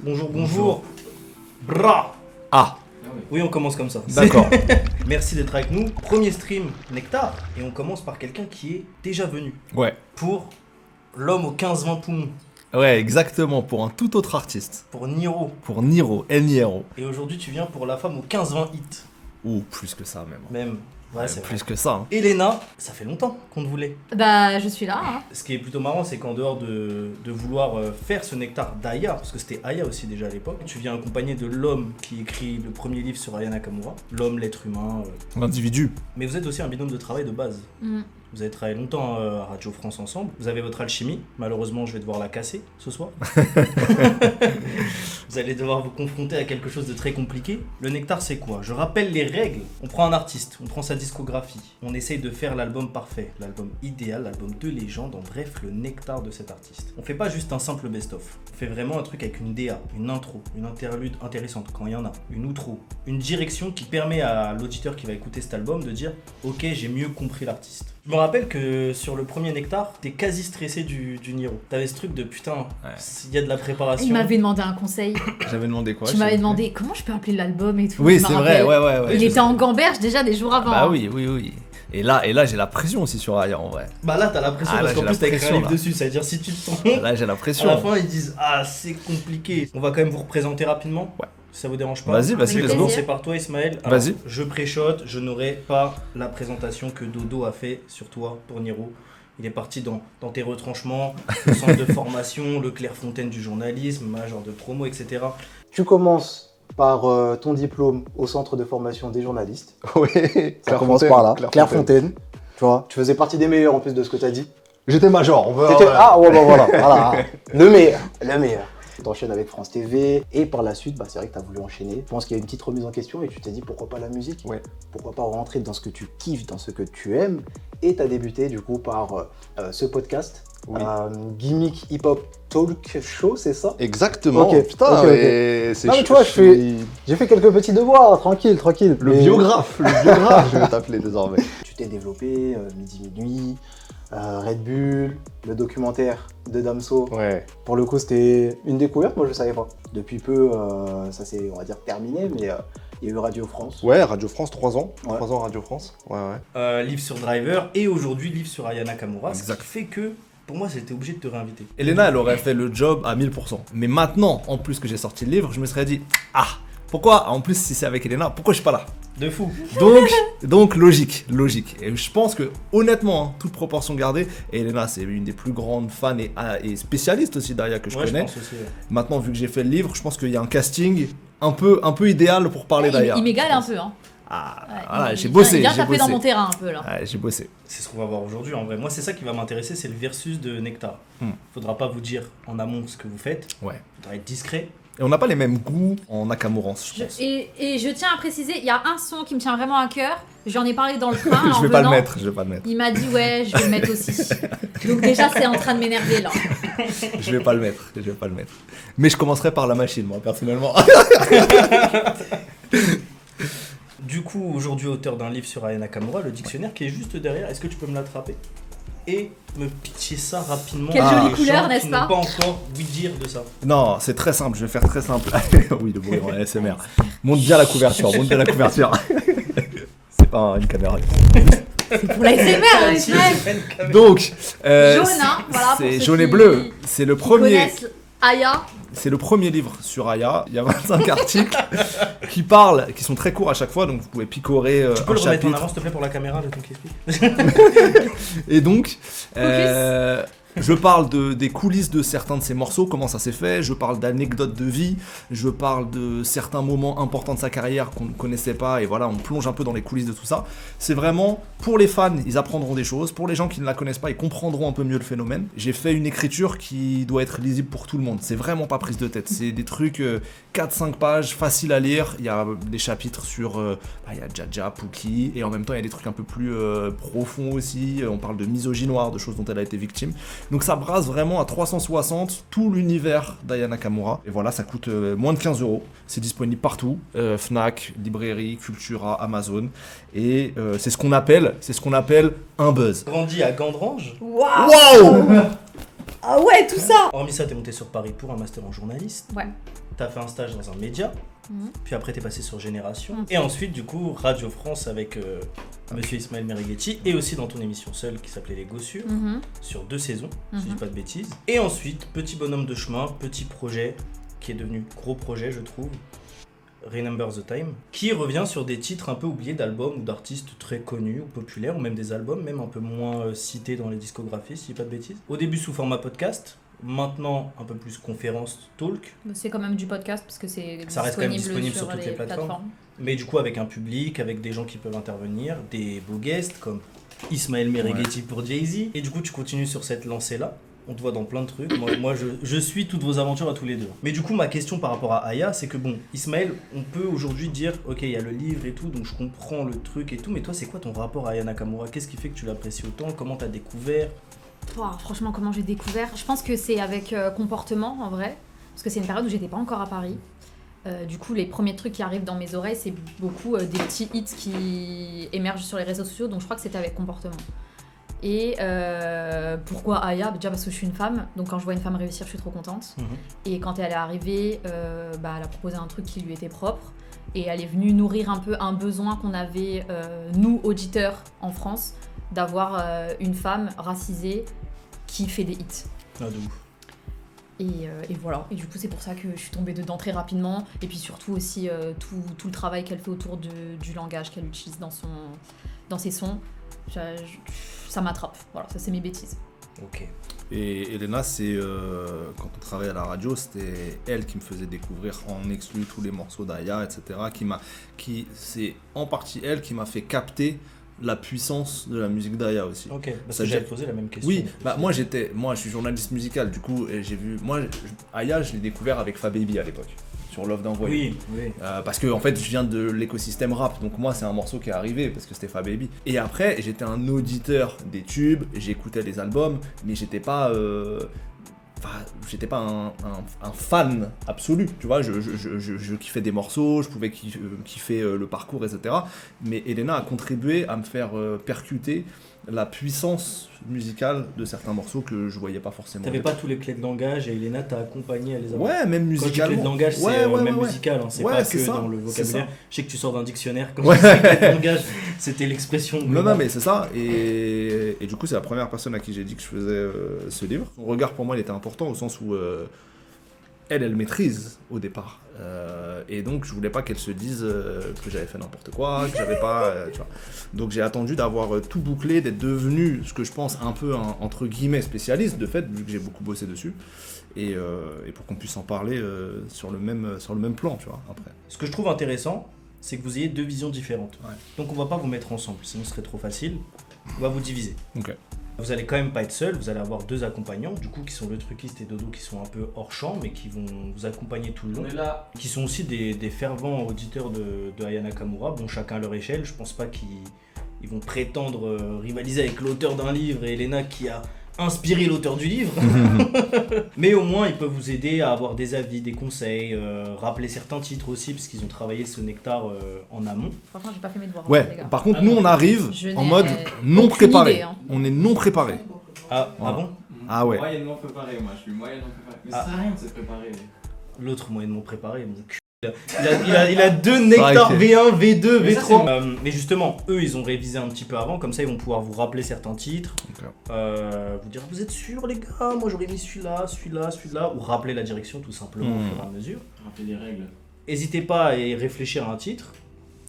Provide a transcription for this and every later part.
Bonjour, bonjour. Bra. Ah, Oui, on commence comme ça. d'accord. Merci d'être avec nous. Premier stream Nectar. Et on commence par quelqu'un qui est déjà venu. Ouais. Pour l'homme aux 15-20 poumons. Ouais, exactement, pour un tout autre artiste. Pour Niro. Pour Niro, El Niro. Et aujourd'hui, tu viens pour la femme aux 15-20 hits. Ou plus que ça même. Même. Ouais, c'est plus vrai. que ça. Hein. Elena, ça fait longtemps qu'on te voulait. Bah, je suis là. Hein. Ce qui est plutôt marrant, c'est qu'en dehors de vouloir faire ce Nectar d'Aya, parce que c'était Aya aussi déjà à l'époque, tu viens accompagné de l'homme qui écrit le premier livre sur Aya Nakamura, l'homme, l'être humain. L'individu. Mais vous êtes aussi un binôme de travail de base. Vous avez travaillé longtemps à Radio France ensemble. Vous avez votre alchimie. Malheureusement, je vais devoir la casser ce soir. Vous allez devoir vous confronter à quelque chose de très compliqué. Le Nectar, c'est quoi? Je rappelle les règles. On prend un artiste, on prend sa discographie. On essaye de faire l'album parfait, l'album idéal, l'album de légende. En bref, le Nectar de cet artiste. On fait pas juste un simple best-of. On fait vraiment un truc avec une DA, une intro, une interlude intéressante quand il y en a, une outro, une direction qui permet à l'auditeur qui va écouter cet album de dire « Ok, j'ai mieux compris l'artiste ». Je me rappelle que sur le premier Nectar, t'es quasi stressé du Niro. T'avais ce truc de putain, s'il y a de la préparation. Il m'avait demandé un conseil. J'avais demandé quoi? Tu m'avais demandé comment je peux appeler l'album et tout. Oui, je me c'est vrai, rappelle. ouais. Il était en gamberge déjà des jours avant. Bah oui. Et là, j'ai la pression aussi sur Aya en vrai. Bah là, t'as la pression parce qu'en plus t'as écrit un livre dessus. Ça veut dire si tu te trompes, là, j'ai la pression. à la fin ils disent ah, c'est compliqué. On va quand même vous représenter rapidement. Ouais. Si ça vous dérange pas. Vas-y, Je vais let's go. commencer par toi, Ismaël. Alors, Vas-y. je pré-shot, je n'aurai pas la présentation que Dodo a fait sur toi pour Niro. Il est parti dans tes retranchements, le centre de formation, le Clairefontaine du journalisme, major de promo, etc. Tu commences par ton diplôme au centre de formation des journalistes. Oui, Ça commence par là. Clairefontaine. Tu vois, tu faisais partie des meilleurs en plus de ce que tu as dit. J'étais major, on veut. Ah ouais, bah voilà. Le meilleur. T'enchaînes avec France TV et par la suite, c'est vrai que t'as voulu enchaîner. Je pense qu'il y a une petite remise en question et tu t'es dit pourquoi pas la musique. Ouais. Pourquoi pas rentrer dans ce que tu kiffes, dans ce que tu aimes. Et t'as débuté du coup par ce podcast. Oui. Gimmick Hip Hop Talk Show, c'est ça? Exactement. Ok, Putain, ok. mais c'est Non, mais tu vois, j'ai fait quelques petits devoirs, tranquille. Le biographe, je vais t'appeler désormais. Tu t'es développé, Midi Minuit, Red Bull, le documentaire de Damso. Ouais. Pour le coup, c'était une découverte, moi je savais pas. Depuis peu, ça s'est, on va dire, terminé, mais il y a eu Radio France. Ouais, Radio France, 3 ans. Ouais. 3 ans Radio France. Ouais. Livre sur Driver et aujourd'hui livre sur Aya Nakamura. Exact. Ce qui fait que pour moi, j'étais obligé de te réinviter. Elena, elle aurait fait le job à 1000%. Mais maintenant, en plus que j'ai sorti le livre, je me serais dit, pourquoi, en plus si c'est avec Elena, pourquoi je suis pas là? De fou. Donc logique. Et je pense que, honnêtement, toute proportion gardée, et Elena, c'est une des plus grandes fans et spécialistes aussi d'Aya que je connais. Je pense aussi, ouais. Maintenant, vu que j'ai fait le livre, je pense qu'il y a un casting un peu idéal pour parler d'Aya. Il m'égale un peu. Hein. Voilà, j'ai bossé. Il vient j'ai taper bossé. dans mon terrain un peu là. Ouais, j'ai bossé. C'est ce qu'on va voir aujourd'hui en vrai. Moi, c'est ça qui va m'intéresser, c'est le versus de Nectar. Faudra pas vous dire en amont ce que vous faites. Ouais. Faudra être discret. Et on n'a pas les mêmes goûts en Nakamurance, je pense. Et je tiens à préciser, il y a un son qui me tient vraiment à cœur. J'en ai parlé dans le train. Je vais pas le mettre. Il m'a dit ouais, je vais le mettre aussi. Donc déjà, c'est en train de m'énerver là. Je vais pas le mettre. Mais je commencerai par la machine, moi, personnellement. Du coup, aujourd'hui, auteur d'un livre sur Aya Nakamura, le dictionnaire qui est juste derrière. Est-ce que tu peux me l'attraper et me pitcher ça rapidement? Quelle jolie les couleur, gens n'est-ce qui pas n'ont pas encore oui dire de ça. Non, c'est très simple, je vais faire très simple. Oui, le bruit en ASMR. Monte bien la couverture. C'est pas une caméra. C'est pour la SMR, Ismaël. Donc, Jaune, hein, voilà. pour c'est ceux jaune et qui bleu. C'est le premier. connaissent Aya. C'est le premier livre sur Aya. Il y a 25 articles qui sont très courts à chaque fois, donc vous pouvez picorer Tu peux un le remettre en chapitre. avant, s'il te plaît, pour la caméra, le temps qu'il explique. Et donc, je parle des coulisses de certains de ces morceaux, comment ça s'est fait, je parle d'anecdotes de vie, je parle de certains moments importants de sa carrière qu'on ne connaissait pas, et voilà, on plonge un peu dans les coulisses de tout ça. C'est vraiment, pour les fans, ils apprendront des choses, pour les gens qui ne la connaissent pas, ils comprendront un peu mieux le phénomène. J'ai fait une écriture qui doit être lisible pour tout le monde, c'est vraiment pas prise de tête, c'est des trucs 4-5 pages, faciles à lire, il y a des chapitres sur, il y a Jaja, Pookie, et en même temps il y a des trucs un peu plus profonds aussi, on parle de misogynie noire, de choses dont elle a été victime. Donc ça brasse vraiment à 360 tout l'univers d'Aya Nakamura. Et voilà, ça coûte moins de 15 €. C'est disponible partout, Fnac, librairie, Cultura, Amazon. Et c'est ce qu'on appelle un buzz. Grandi à Gandrange. Waouh. Ah ouais, tout ça. Hormis ça, t'es monté sur Paris pour un master en journaliste. Ouais. t'as fait un stage dans un média, Mhm. puis après t'es passé sur Génération, Mhm. et ensuite du coup Radio France avec Monsieur Ismaël Merighetti, et aussi dans ton émission seule qui s'appelait Les Gossures, Mhm. sur 2 saisons, si je dis Mhm. pas de bêtises. Et ensuite, petit bonhomme de chemin, petit projet, qui est devenu gros projet je trouve, Remember the Time, qui revient sur des titres un peu oubliés d'albums ou d'artistes très connus ou populaires, ou même des albums, même un peu moins cités dans les discographies, si je dis pas de bêtises. Au début sous format podcast, maintenant un peu plus conférence, talk, C'est quand même du podcast parce que c'est Ça reste quand même disponible sur sur toutes les les plateformes. mais du coup avec un public, avec des gens qui peuvent intervenir, des beaux guests comme Ismaël Merighetti pour Jay-Z. Et du coup tu continues sur cette lancée-là. On te voit dans plein de trucs. Moi je suis toutes vos aventures à tous les deux. Mais du coup, ma question par rapport à Aya, c'est que bon, Ismaël, on peut aujourd'hui dire, ok, il y a le livre et tout, donc je comprends le truc et tout, mais toi, c'est quoi ton rapport à Aya Nakamura? Qu'est-ce qui fait que tu l'apprécies autant? Comment t'as découvert? Franchement, comment j'ai découvert? Je pense que c'est avec comportement en vrai, parce que c'est une période où j'étais pas encore à Paris. Du coup, les premiers trucs qui arrivent dans mes oreilles, c'est beaucoup des petits hits qui émergent sur les réseaux sociaux, donc je crois que c'était avec comportement. Et pourquoi Aya? Déjà parce que je suis une femme, donc quand je vois une femme réussir, je suis trop contente. Et quand elle est arrivée, elle a proposé un truc qui lui était propre. Et elle est venue nourrir un peu un besoin qu'on avait, nous, auditeurs, en France, d'avoir une femme racisée qui fait des hits. Ah, de ouf. Et voilà, et du coup c'est pour ça que je suis tombée dedans très rapidement, et puis surtout aussi tout le travail qu'elle fait autour du langage qu'elle utilise dans ses sons, ça m'attrape, voilà, ça c'est mes bêtises. Ok. Et Elena, c'est quand on travaillait à la radio, c'était elle qui me faisait découvrir en exclu tous les morceaux d'Aya, etc. C'est en partie elle qui m'a fait capter la puissance de la musique d'Aya aussi. Ok, parce Ça, que j'avais j'ai- posé la même question. Oui, moi je suis journaliste musical, du coup j'ai vu, Aya je l'ai découvert avec Fababy à l'époque, sur Love d'Envoyer. Oui. Parce que en fait je viens de l'écosystème rap, donc moi c'est un morceau qui est arrivé parce que c'était Fababy. Et après j'étais un auditeur des tubes, j'écoutais les albums, mais j'étais pas un fan absolu, tu vois, je kiffais des morceaux, je pouvais kiffer le parcours, etc. Mais Elena a contribué à me faire percuter la puissance musicale de certains morceaux que je voyais pas forcément. T'avais pas tous les clés de langage et Elena t'a accompagné à les avoir. Ouais, même Quand je dis musicalement. clés de langage, c'est même musical, hein, c'est Ouais, pas c'est que ça, dans le c'est vocabulaire. ça. Je sais que tu sors d'un dictionnaire, quand Ouais. je dis clés de langage, c'était l'expression. Non, mais c'est ça. Et du coup, c'est la première personne à qui j'ai dit que je faisais ce livre. Son regard, pour moi, il était important au sens où elle maîtrise au départ. Et donc, je voulais pas qu'elle se dise que j'avais fait n'importe quoi, que j'avais pas. Tu vois. Donc, j'ai attendu d'avoir tout bouclé, d'être devenu ce que je pense un peu un, entre guillemets spécialiste, de fait, vu que j'ai beaucoup bossé dessus. Et pour qu'on puisse en parler sur le même plan, tu vois, après. Ce que je trouve intéressant, c'est que vous ayez deux visions différentes. Ouais. Donc on va pas vous mettre ensemble, sinon ce serait trop facile. On va vous diviser. Ok. Vous allez quand même pas être seul, vous allez avoir deux accompagnants, du coup qui sont le truquiste et Dodo, qui sont un peu hors champ, mais qui vont vous accompagner tout le long. Qui sont aussi des fervents auditeurs de Aya Nakamura, bon chacun à leur échelle, je pense pas qu'ils vont prétendre rivaliser avec l'auteur d'un livre et Elena qui a inspiré l'auteur du livre. Mais au moins ils peuvent vous aider à avoir des avis, des conseils, rappeler certains titres aussi, parce qu'ils ont travaillé ce nectar en amont. Franchement, j'ai pas fait mes devoirs, les Ouais, gars. par contre, nous, on arrive Je en n'ai mode non aucune préparé. idée, hein. On est non préparé. Ah, Voilà. ah bon? Ah ouais. Moyennement préparé, moi je suis moyennement préparé. Mais ça sert à rien de se préparer. L'autre moyennement préparé, mon cul. Il a deux nectars Ok. V1, V2, Mais ça, V3. Mais justement, eux, ils ont révisé un petit peu avant, comme ça, ils vont pouvoir vous rappeler certains titres. Ok. Vous dire, vous êtes sûrs, les gars? Moi, j'aurais mis celui-là, ou rappeler la direction tout simplement au fur et à mesure. Rappeler les règles. N'hésitez pas à y réfléchir à un titre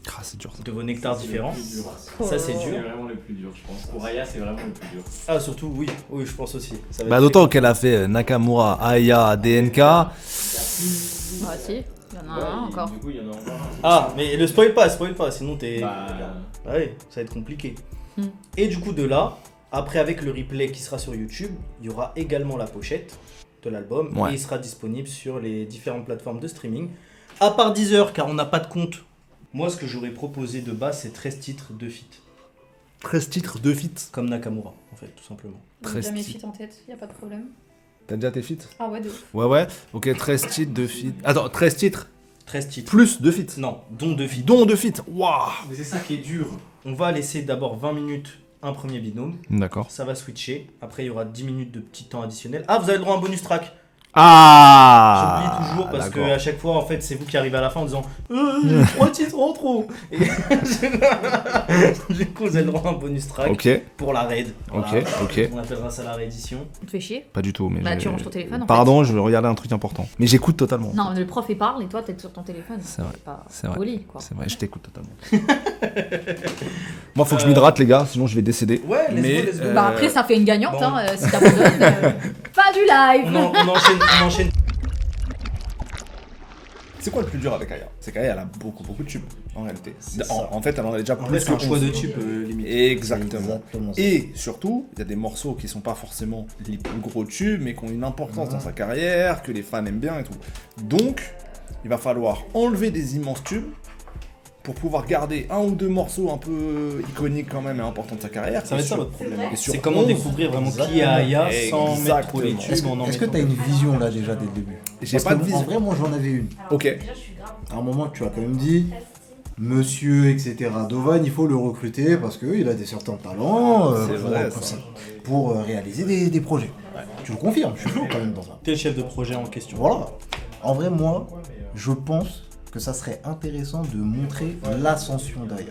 Ah, c'est dur ça. de vos nectars C'est le différents. plus dur. Ça, c'est C'est dur. vraiment le plus dur, je pense. Pour Aya, c'est vraiment le plus dur. Ah, surtout, oui, je pense aussi. Ça va Bah être d'autant qu'elle a fait Nakamura, Aya, DNK. Ah si, il y en a un encore. Du coup, il y en a encore un. Ah, mais le spoil pas, sinon t'es. Bah, Ah oui, ça va être compliqué. Hmm. Et du coup, de là, après avec le replay qui sera sur YouTube, il y aura également la pochette de l'album Ouais. et il sera disponible sur les différentes plateformes de streaming. À part Deezer, car on n'a pas de compte. Moi, ce que j'aurais proposé de base, c'est 13 titres de feat. 13 titres, 2 feats. Comme Nakamura, en fait, tout simplement. J'ai déjà mes Très feats en tête, y a pas de problème. T'as déjà tes feats? Ah ouais, de ouf. Ouais. Ok, 13 titres, 2 feats. Attends, 13 titres 13 titres. plus 2 feats. Non, dont 2 feats. Dont 2 feats. Waouh. mais c'est ça qui est dur. On va laisser d'abord 20 minutes un premier binôme. D'accord. Ça va switcher. Après, il y aura 10 minutes de petit temps additionnel. Ah, vous avez le droit à un bonus track. Ah. J'oublie toujours parce que d'accord. à chaque fois, en fait, c'est vous qui arrivez à la fin en disant j'ai 3 titres en trop. Et du coup, vous avez le droit à un bonus track Ok, pour la raid. ok, Voilà. ok. On appellera ça la réédition. Tu te fais chier. Pas du tout, mais. Bah, j'ai- tu ranges ton téléphone, en Pardon, je vais regarder un truc important. Mais j'écoute totalement. Non, le prof il parle et toi t'es sur ton téléphone. C'est vrai, Pas c'est vrai. poli, quoi. C'est vrai, je t'écoute totalement. Moi, faut que je m'hydrate, les gars, sinon je vais décéder. Ouais, let's Mais, go, let's go. Bah après ça fait une gagnante, bon. hein, si t'abandonnes. Pas du live. On enchaîne. C'est quoi le plus dur avec Aya? C'est qu'Aya, elle a beaucoup de tubes, en réalité. C'est En fait, elle en a déjà En plus vrai, c'est que un choix 11. de tube limite. Exactement. Exactement ça. Et surtout, il y a des morceaux qui sont pas forcément les plus gros tubes, mais qui ont une importance dans sa carrière, que les fans aiment bien et tout. Donc, il va falloir enlever des immenses tubes pour pouvoir garder un ou deux morceaux un peu iconiques quand même et importants de sa carrière. Ça va Et être ça sur- votre problème. et sur C'est comment 11, découvrir vraiment qui est Aya sans Exactement. mettre trop les tubes en en Est-ce que mettant. t'as une vision là déjà dès le début? J'ai Parce pas que, de vision. En vrai, moi j'en avais une. Ok. À un moment, tu as quand même dit, monsieur, etc. Dovan, il faut le recruter parce qu'il a des certains talents C'est vrai, ça. pour réaliser des projets. Tu le confirmes, je suis chaud quand même dans ça. T'es le chef de projet en question. Voilà. En vrai, moi, je pense que ça serait intéressant de montrer l'ascension d'Aya.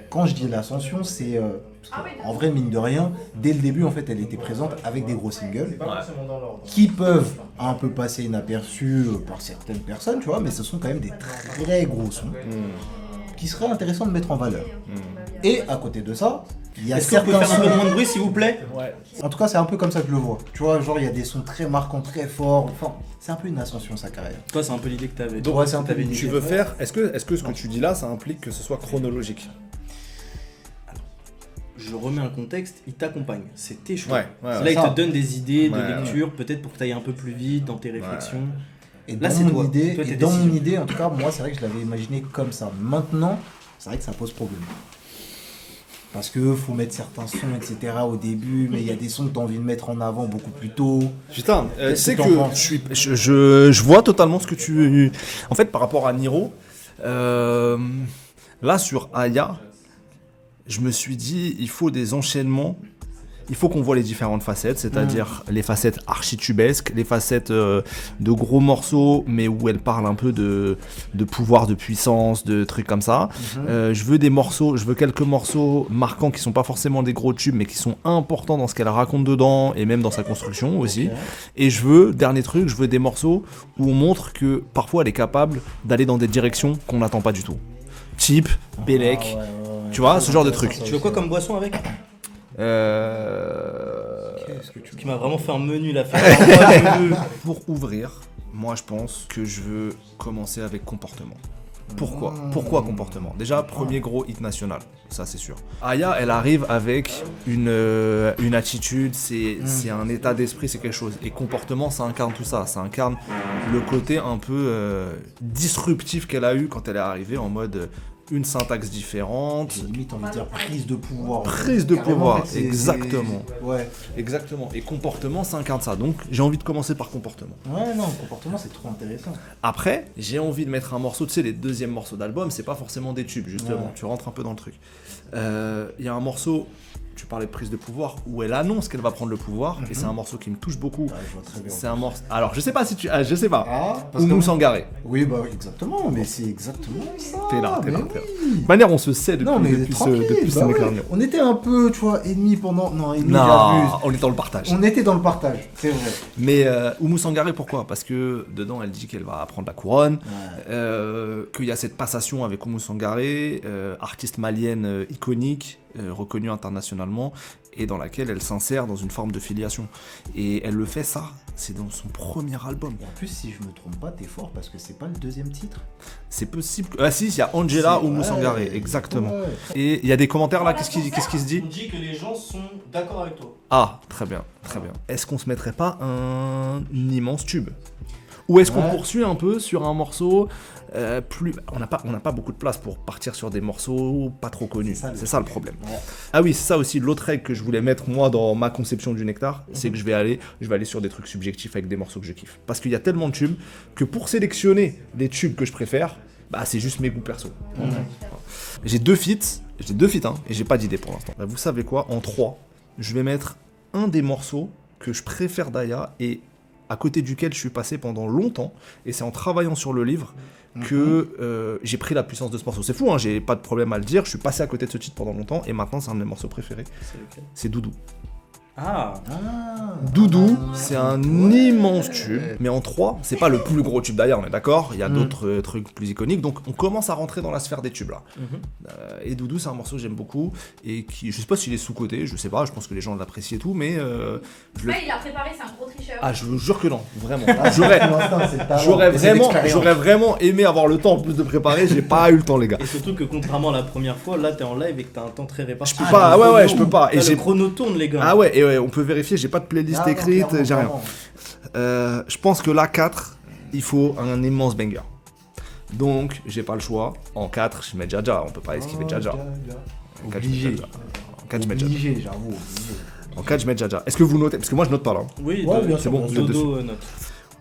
Quand je dis l'ascension, c'est... parce que, en vrai, mine de rien, dès le début, en fait, elle était présente avec des gros singles qui peuvent un peu passer inaperçus par certaines personnes, tu vois, mais ce sont quand même des très gros sons qui seraient intéressants de mettre en valeur. Et à côté de ça, il y a Est-ce qu'on peut certains faire un peu sons... moins de bruit s'il vous plaît? En tout cas, c'est un peu comme ça que je le vois. Tu vois, genre, il y a des sons très marquants, très forts. Enfin, c'est un peu une ascension, sa carrière. Toi, c'est un peu l'idée que t'avais. Donc, ouais, c'est un peu T'avais une l'idée. Tu veux faire. Est-ce que ce que tu dis là, ça implique que ce soit chronologique? Je remets un contexte, il t'accompagne. C'est tes choix. Ouais, ouais, Là, il ça. te donne des idées de Ouais, lecture, peut-être pour que tu ailles un peu plus vite dans tes réflexions. Et Là, dans c'est mon toi. idée, Toi, tes et dans mon décisions. idée, en tout cas, moi, c'est vrai que je l'avais imaginé comme ça. Maintenant, c'est vrai que ça pose problème. Parce que faut mettre certains sons, etc. au début, mais il y a des sons que tu as envie de mettre en avant beaucoup plus tôt. Putain, tu Qu'est-ce sais que que t'en penses je vois totalement ce que tu... En fait, par rapport à Niro, là, sur Aya, je me suis dit, il faut des enchaînements. Il faut qu'on voit les différentes facettes, c'est-à-dire les facettes architubesques, les facettes de gros morceaux, mais où elle parle un peu de pouvoir, de puissance, de trucs comme ça. Je veux quelques morceaux marquants qui sont pas forcément des gros tubes, mais qui sont importants dans ce qu'elle raconte dedans, et même dans sa construction aussi. Et dernier truc, je veux des morceaux où on montre que parfois elle est capable d'aller dans des directions qu'on n'attend pas du tout. Type, Bélec, tu vois, ce genre de truc. Tu veux quoi comme boisson avec? Qui m'a vraiment fait un menu là. Pour ouvrir, moi je pense que je veux commencer avec comportement. Pourquoi comportement? Déjà, premier gros hit national, ça c'est sûr. Aya, elle arrive avec une attitude, c'est un état d'esprit, c'est quelque chose. Et comportement, ça incarne tout ça. Ça incarne le côté un peu disruptif qu'elle a eu quand elle est arrivée en mode une syntaxe différente. J'ai limite envie de dire prise de pouvoir. Prise de Carrément, pouvoir, en fait, c'est- exactement. Ouais. Exactement. Et comportement, ça incarne ça. Donc, j'ai envie de commencer par comportement. Ouais, non, le comportement, c'est trop intéressant. Après, j'ai envie de mettre un morceau, tu sais, les deuxièmes morceaux d'album, c'est pas forcément des tubes, justement. Ouais. Tu rentres un peu dans le truc. Il y a un morceau, tu parlais de prise de pouvoir, où elle annonce qu'elle va prendre le pouvoir, et c'est un morceau qui me touche beaucoup. Ouais, je vois très bien. C'est un morceau. Alors, je sais pas si tu. Je sais pas. Ah, parce Oumou que... Sangaré. Oui, bah exactement, mais c'est exactement ça. T'es là. mais De oui. toute manière, on se sait depuis, Non, mais depuis tranquille, ce bah ouais. méclarnier. On était un peu, tu vois, ennemis pendant... Non, ennemis, Non, j'abuse. on est dans le partage. On était dans le partage, c'est vrai. Mais Oumou Sangaré, pourquoi? Parce que dedans, elle dit qu'elle va prendre la couronne, qu'il y a cette passation avec Oumou Sangaré, artiste malienne iconique, reconnue internationalement, et dans laquelle elle s'insère dans une forme de filiation. Et elle le fait ça, c'est dans son premier album. Et en plus, si je me trompe pas, t'es fort parce que c'est pas le deuxième titre. C'est possible. Ah si, il y a Angela C'est- Oumou ouais, Sangaré, exactement. ouais. Et il y a des commentaires là, qu'est-ce qui se dit? On dit que les gens sont d'accord avec toi. Ah, très bien, très bien. Est-ce qu'on se mettrait pas un immense tube? Ou est-ce qu'on Ouais. poursuit un peu sur un morceau plus... On n'a pas beaucoup de place pour partir sur des morceaux pas trop connus. C'est ça le problème. Ouais. Ah oui, c'est ça aussi l'autre règle que je voulais mettre moi dans ma conception du Nectar, c'est que je vais aller sur des trucs subjectifs avec des morceaux que je kiffe. Parce qu'il y a tellement de tubes que pour sélectionner les tubes que je préfère, bah c'est juste mes goûts perso. J'ai deux feats, hein, et j'ai pas d'idée pour l'instant. Bah, vous savez quoi, en 3, je vais mettre un des morceaux que je préfère d'Aya et à côté duquel je suis passé pendant longtemps, et c'est en travaillant sur le livre que j'ai pris la puissance de ce morceau. C'est fou, hein, j'ai pas de problème à le dire, je suis passé à côté de ce titre pendant longtemps, et maintenant c'est un de mes morceaux préférés. C'est lequel? C'est Doudou. Ah, Doudou, c'est un immense tube, mais en 3, c'est pas le plus gros tube d'ailleurs, on est d'accord, il y a d'autres trucs plus iconiques, donc on commence à rentrer dans la sphère des tubes là. Et Doudou, c'est un morceau que j'aime beaucoup, et qui, je sais pas s'il est sous-coté, je sais pas, je pense que les gens l'apprécient et tout, mais je le... il a préparé, c'est un gros tricheur. Ah, je vous jure que non, vraiment. J'aurais J'aurais vraiment aimé avoir le temps en plus de préparer, j'ai pas eu le temps les gars. et surtout que contrairement à la première fois, là t'es en live et que t'as un temps très réparti. Je peux pas, ouais, je peux pas. Et Et j'ai... le chrono tourne les gars. Ah ouais, et ouais, on peut vérifier, j'ai pas de playlist écrite, j'ai rien. Je pense que là, 4, il faut un immense banger. Donc, j'ai pas le choix. En 4, je mets Jaja, on peut pas esquiver Jaja. En 4, je mets Obligé. Jaja. En 4, je mets Jaja. Obligé, j'avoue. Obligé. En 4, je mets Jaja. Est-ce que vous notez? Parce que moi, je note pas là. Oui, Ouais, bien c'est sûr. bon, bien sûr. Dodo note.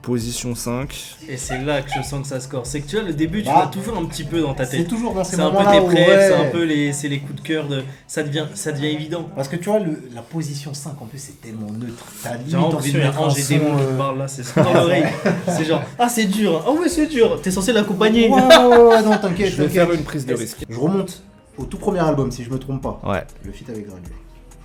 Position 5. Et c'est là que je sens que ça score. C'est que tu vois, le début, tu Bah, l'as toujours un petit peu dans ta C'est tête. toujours dans ces C'est un peu moments-là tes où, prêts, ouais. c'est un peu les coups de cœur de. Ça devient évident. Parce que tu vois, la position 5 en plus, c'est tellement neutre. T'as limite J'ai envie de mettre un j'ai des son, mots qui parlent là, c'est ça dans l'oreille. C'est genre, ah c'est dur, ah ouais c'est dur, t'es censé l'accompagner. Ouais, non, t'inquiète. Je vais t'inquiète. faire une prise de risque. Je remonte au tout premier album, si je me trompe pas. Ouais. Le feat avec Gradure.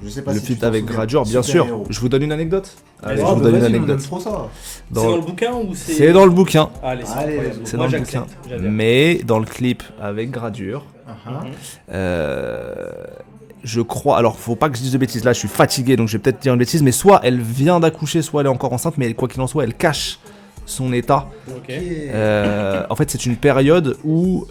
Je sais pas Le si feat tu t'en avec souviens. Gradure, bien Super sûr. héros. Je vous donne une anecdote. Allez, Ah, je vous bah donne une vas-y, on anecdote. aime trop ça. C'est dans le bouquin ou c'est. C'est dans le bouquin. Allez, c'est Allez, incroyable. C'est Moi dans le j'accepte, bouquin. j'adhère. Mais dans le clip avec Gradure, je crois, alors faut pas que je dise de bêtises, là je suis fatigué donc je vais peut-être dire une bêtise, mais soit elle vient d'accoucher, soit elle est encore enceinte, mais quoi qu'il en soit, elle cache son état. Ok. En fait, c'est une période où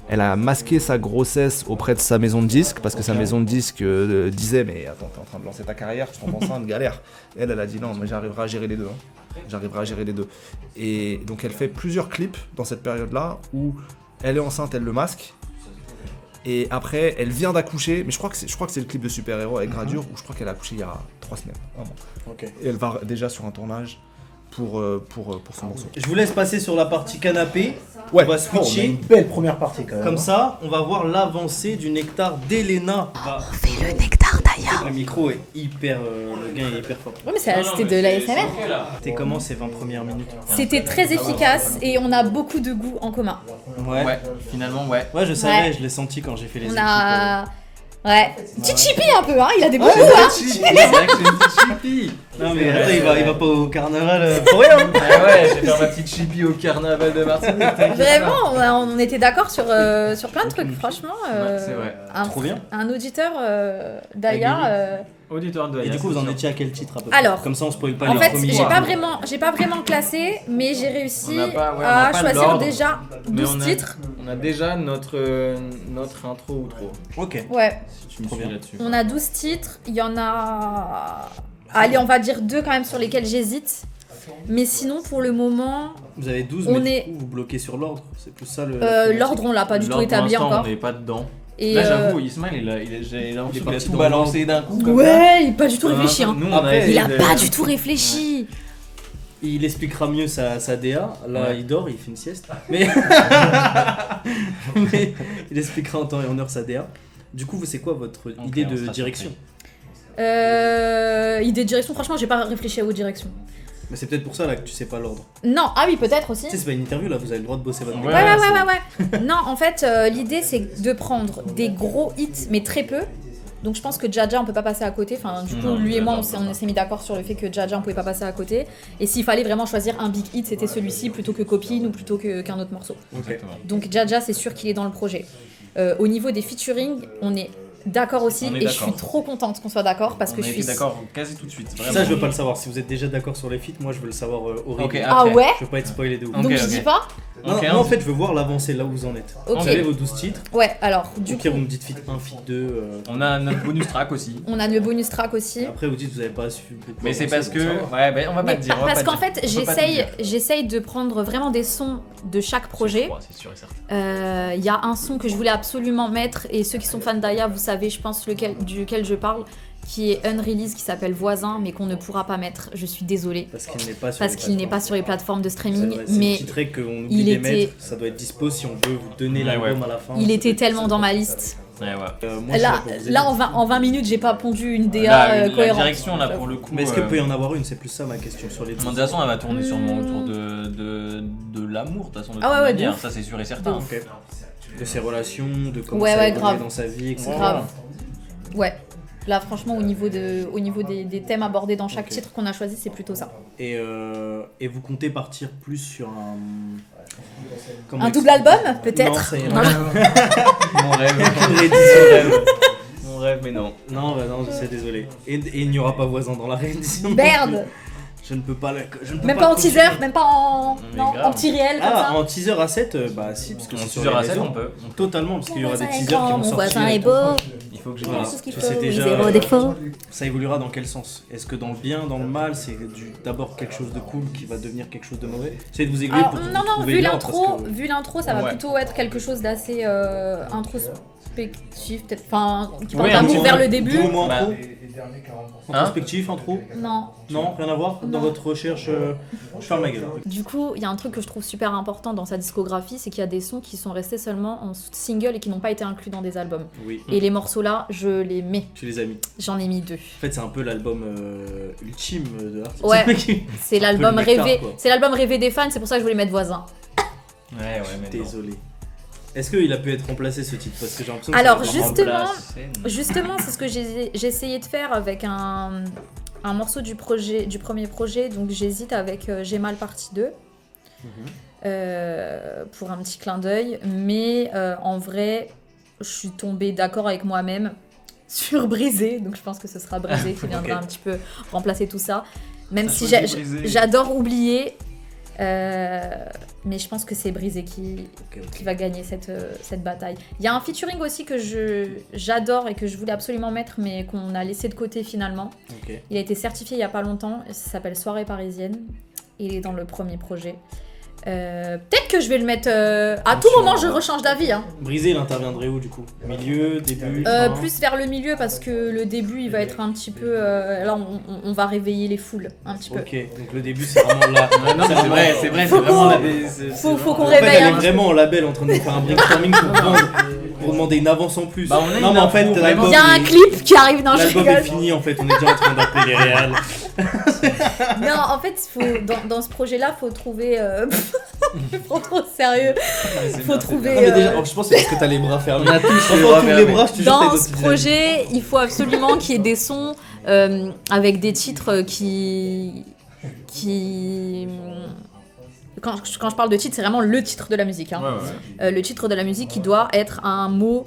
elle a masqué sa grossesse auprès de sa maison de disques, parce que sa maison de disques disait mais attends, t'es en train de lancer ta carrière, tu tombes enceinte, galère. Et elle a dit non, mais j'arriverai à gérer les deux. J'arriverai à gérer les deux. Et donc elle fait plusieurs clips dans cette période-là où elle est enceinte, elle le masque. Et après, elle vient d'accoucher, mais je crois que c'est le clip de Super Héros avec Gradure, où je crois qu'elle a accouché il y a 3 semaines. Vraiment. Ok. Et elle va déjà sur un tournage pour son morceau. Je vous laisse passer sur la partie canapé. Ouais. On va Oh, on a switcher. une belle première partie quand même. Comme ça, on va voir l'avancée du nectar d'Elena. On fait le nectar d'ailleurs. Le micro est hyper. Le gain est hyper fort. Ouais, mais c'était de l'ASMR. T'es comment ces 20 premières minutes? C'était très efficace et on a beaucoup de goûts en commun. Ouais. Finalement, ouais. Ouais, je savais, Ouais. je l'ai senti quand j'ai fait les On équipes. a. Ouais. Petite chippie un peu, hein. Il a des beaux Ouais, goûts, hein. c'est vrai que c'est une petite chippie. Non mais attends, il va pas au carnaval pour rien. Ah ouais, je vais faire ma petite chippie au carnaval de Martinique. Vraiment, on était d'accord sur plein de trucs, franchement. Ouais, c'est vrai. Trop bien. Un auditeur d'Aya. Auditoire de Et du coup, vous en étiez à quel titre à peu près? Alors, Comme ça, on spoil pas En les fait, premiers. j'ai pas vraiment classé, mais j'ai réussi On n'a pas- ouais, on à n'a pas choisir l'ordre, déjà mais 12 titres. On a déjà notre intro ou trop. Ok. Ouais, Si tu me Trop suis bien. là-dessus. on a 12 titres. Il y en a. Allez, on va dire 2 quand même sur lesquels j'hésite. Mais sinon, pour le moment, Vous avez 12, On mais est- du coup, vous bloquez sur l'ordre. C'est plus ça le. l'ordre, on l'a pas du tout L'ordre, pour établi l'instant, encore. On n'est pas dedans. Et Là, j'avoue, Ismaël, j'ai l'impression qu'il a parti tout dans balancé d'un coup. comme ça. ouais, il a pas du tout réfléchi. Hein. Nous, on Après, essayé Il a de- pas du tout réfléchi. Il expliquera mieux sa DA. Là, Ouais. il dort, il fait une sieste. Mais... mais il expliquera en temps et en heure sa DA. Du coup, c'est quoi votre idée on de sera direction? Idée de direction, franchement, j'ai pas réfléchi aux directions. Mais c'est peut-être pour ça là que tu sais pas l'ordre. Non, ah oui, peut-être aussi. Tu sais, c'est pas une interview là, vous avez le droit de bosser votre Ouais, métier. Ouais. Non, en fait, l'idée c'est de prendre des gros hits, mais très peu. Donc je pense que Jaja on peut pas passer à côté. Enfin, du coup, Non, lui et moi Jaja, on s'est mis d'accord sur le fait que Jaja on pouvait pas passer à côté. Et s'il fallait vraiment choisir un big hit, c'était celui-ci plutôt que Copine ou plutôt qu'un autre morceau. Exactement. Donc Jaja, c'est sûr qu'il est dans le projet. Au niveau des featuring, on est d'accord aussi On est et je d'accord. suis trop contente qu'on soit d'accord parce que On je a suis. été d'accord quasi tout de suite. Vraiment. Ça, je veux pas le savoir. Si vous êtes déjà d'accord sur les feats, moi je veux le savoir au rythme. Ok, Ah après. ouais. Je veux pas être spoilé de ouf. Ok, Donc je ok. dis pas. Non, Ok, moi, on en dit- fait, je veux voir l'avancée là où vous en êtes. Ok. Vous avez vos 12 titres. Ouais. Alors du Au coup, pire, vous me dites feat 1, feat 2. On a notre bonus track aussi. on a le bonus track aussi. Après, vous dites vous avez pas su. beaucoup Mais c'est avancer, parce que. donc ça va. Ouais, ben on va pas Mais te dire. on va parce pas qu'en te dire. fait, On peut pas te dire. j'essaye de prendre vraiment des sons de chaque projet. C'est sûr et certain. Il y a un son que je voulais absolument mettre, et ceux qui sont fans d'Aya, vous savez, je pense duquel je parle, qui est unreleased, qui s'appelle Voisin, mais qu'on ne pourra pas mettre. Je suis désolée. Parce qu'il n'est pas sur Parce les qu'il n'est pas plateformes. sur les plateformes de C'est streaming, vrai, c'est mais un petit trait qu'on oublie il de était- mettre. Ça doit être dispo si on veut vous donner Ouais, l'album ouais. à la fin. il était tellement dans ma liste. Ouais. Moi, je Là, sais pas, vous là êtes- en 20 minutes, j'ai pas pondu une DA La cohérente. direction, là, pour le coup. Mais est-ce qu'il peut y en avoir une? C'est plus ça ma question sur les deux. De toute façon, elle va tourner sûrement autour de l'amour, de toute façon, de Ah toute ouais, de manière. ouf. Ça, c'est sûr et certain. De ouf. Ok. De ses relations, de comment Ouais, ça ouais, évolue grave. dans sa vie, etc. Grave. Ouais. Là, franchement, au niveau des thèmes abordés dans chaque Ok. titre qu'on a choisi, c'est plutôt ça. Et vous comptez partir plus sur un... Un double album, Non, peut-être. ça ira. Mon rêve. Une réédition. Mon rêve, mais non. Non, non, je sais, désolé. Et il n'y aura pas voisin dans la réédition. Merde. Je ne peux pas... Je ne peux Même pas pas en cautionner. teaser, même pas en, Mais non, grave. en petit réel comme Ah, ça. en teaser à 7, bah si, parce que En c'est sur teaser les à 7, réseaux. on peut. Totalement, parce qu'il y aura des Mon voisin est teasers qui grand, vont mon sortir. voisin est et tout. beau. Il faut que je Voilà. Tout ce qu'il Je faut, sais oui, déjà, zéro défaut. Ça évoluera dans quel sens? Est-ce que dans le bien, dans le mal, c'est d'abord quelque chose de cool qui va devenir quelque chose de mauvais? J'essaie de vous aiguiller Alors, pour non, non, trouver vu l'ordre, l'intro, parce que- vu l'intro, ça va Ouais. plutôt être quelque chose d'assez introspectif, peut-être. Enfin, qui parle Oui, un petit d'amour vers peu. le début. Deux mots Bah. intro. Introspectif, intro. Non. Non, rien à voir. Dans Non. votre recherche, je ferme ma gueule. Du coup, il y a un truc que je trouve super important dans sa discographie, c'est qu'il y a des sons qui sont restés seulement en single et qui n'ont pas été inclus dans des albums. Oui. Et les morceaux là, je les mets. Tu les as mis. J'en ai mis 2. En fait, c'est un peu l'album ultime de l'artiste. Ouais. Qui- C'est un peu l'album le nectar, rêvé. quoi. C'est l'album rêvé des fans, c'est pour ça que je voulais mettre voisin. Ouais, mais non. Désolé. Est-ce qu'il a pu être remplacé ce titre? Parce que j'ai l'impression que Alors, ça va vraiment- justement, Remplacé. Justement, c'est ce que j'ai essayé de faire avec un morceau du premier projet. Donc j'hésite avec J'ai mal partie 2 pour un petit clin d'œil. Mais en vrai, je suis tombée d'accord avec moi-même sur Brisé. Donc je pense que ce sera Brisé qui viendra Ok. un petit peu remplacer tout ça. Même Ça si choisit Brisé. j'adore oublier. Mais je pense que c'est Brisé qui Ok. va gagner cette bataille. Il y a un featuring aussi que j'adore et que je voulais absolument mettre mais qu'on a laissé de côté finalement. Ok. Il a été certifié il y a pas longtemps, ça s'appelle Soirée parisienne. Il est dans le premier projet. Peut-être que je vais le mettre... à tout moment je rechange d'avis. Hein. Brisé, il interviendrait où du coup? Milieu, début, fin Plus vers le milieu parce que le début il va être un petit peu... là on va réveiller les foules un petit peu. Ok, donc le début c'est vraiment là. Ouais, non, mais c'est vrai, c'est Faut vraiment qu'on- la faut qu'on En fait, réveille elle est un vraiment en label en train de nous faire un brainstorming pour demander une avance en plus. Bah, on a non une mais en info, fait vraiment. l'album Il y a un est- clip qui arrive, non je l'album est rigole. fini en fait, on est déjà en train d'appeler les réals. Non, en fait, dans ce projet-là, faut trouver. Je prends trop au sérieux. Faut trouver. Non mais déjà, je pense que c'est parce que t'as les bras fermés. On a tous Quand les on bras ouvre les fermés. bras, je te jure, t'as Dans d'autres ce idées. projet, il faut absolument qu'il y ait des sons avec des titres qui. Quand je parle de titre, c'est vraiment le titre de la musique. Hein. Ouais. Le titre de la musique qui doit être un mot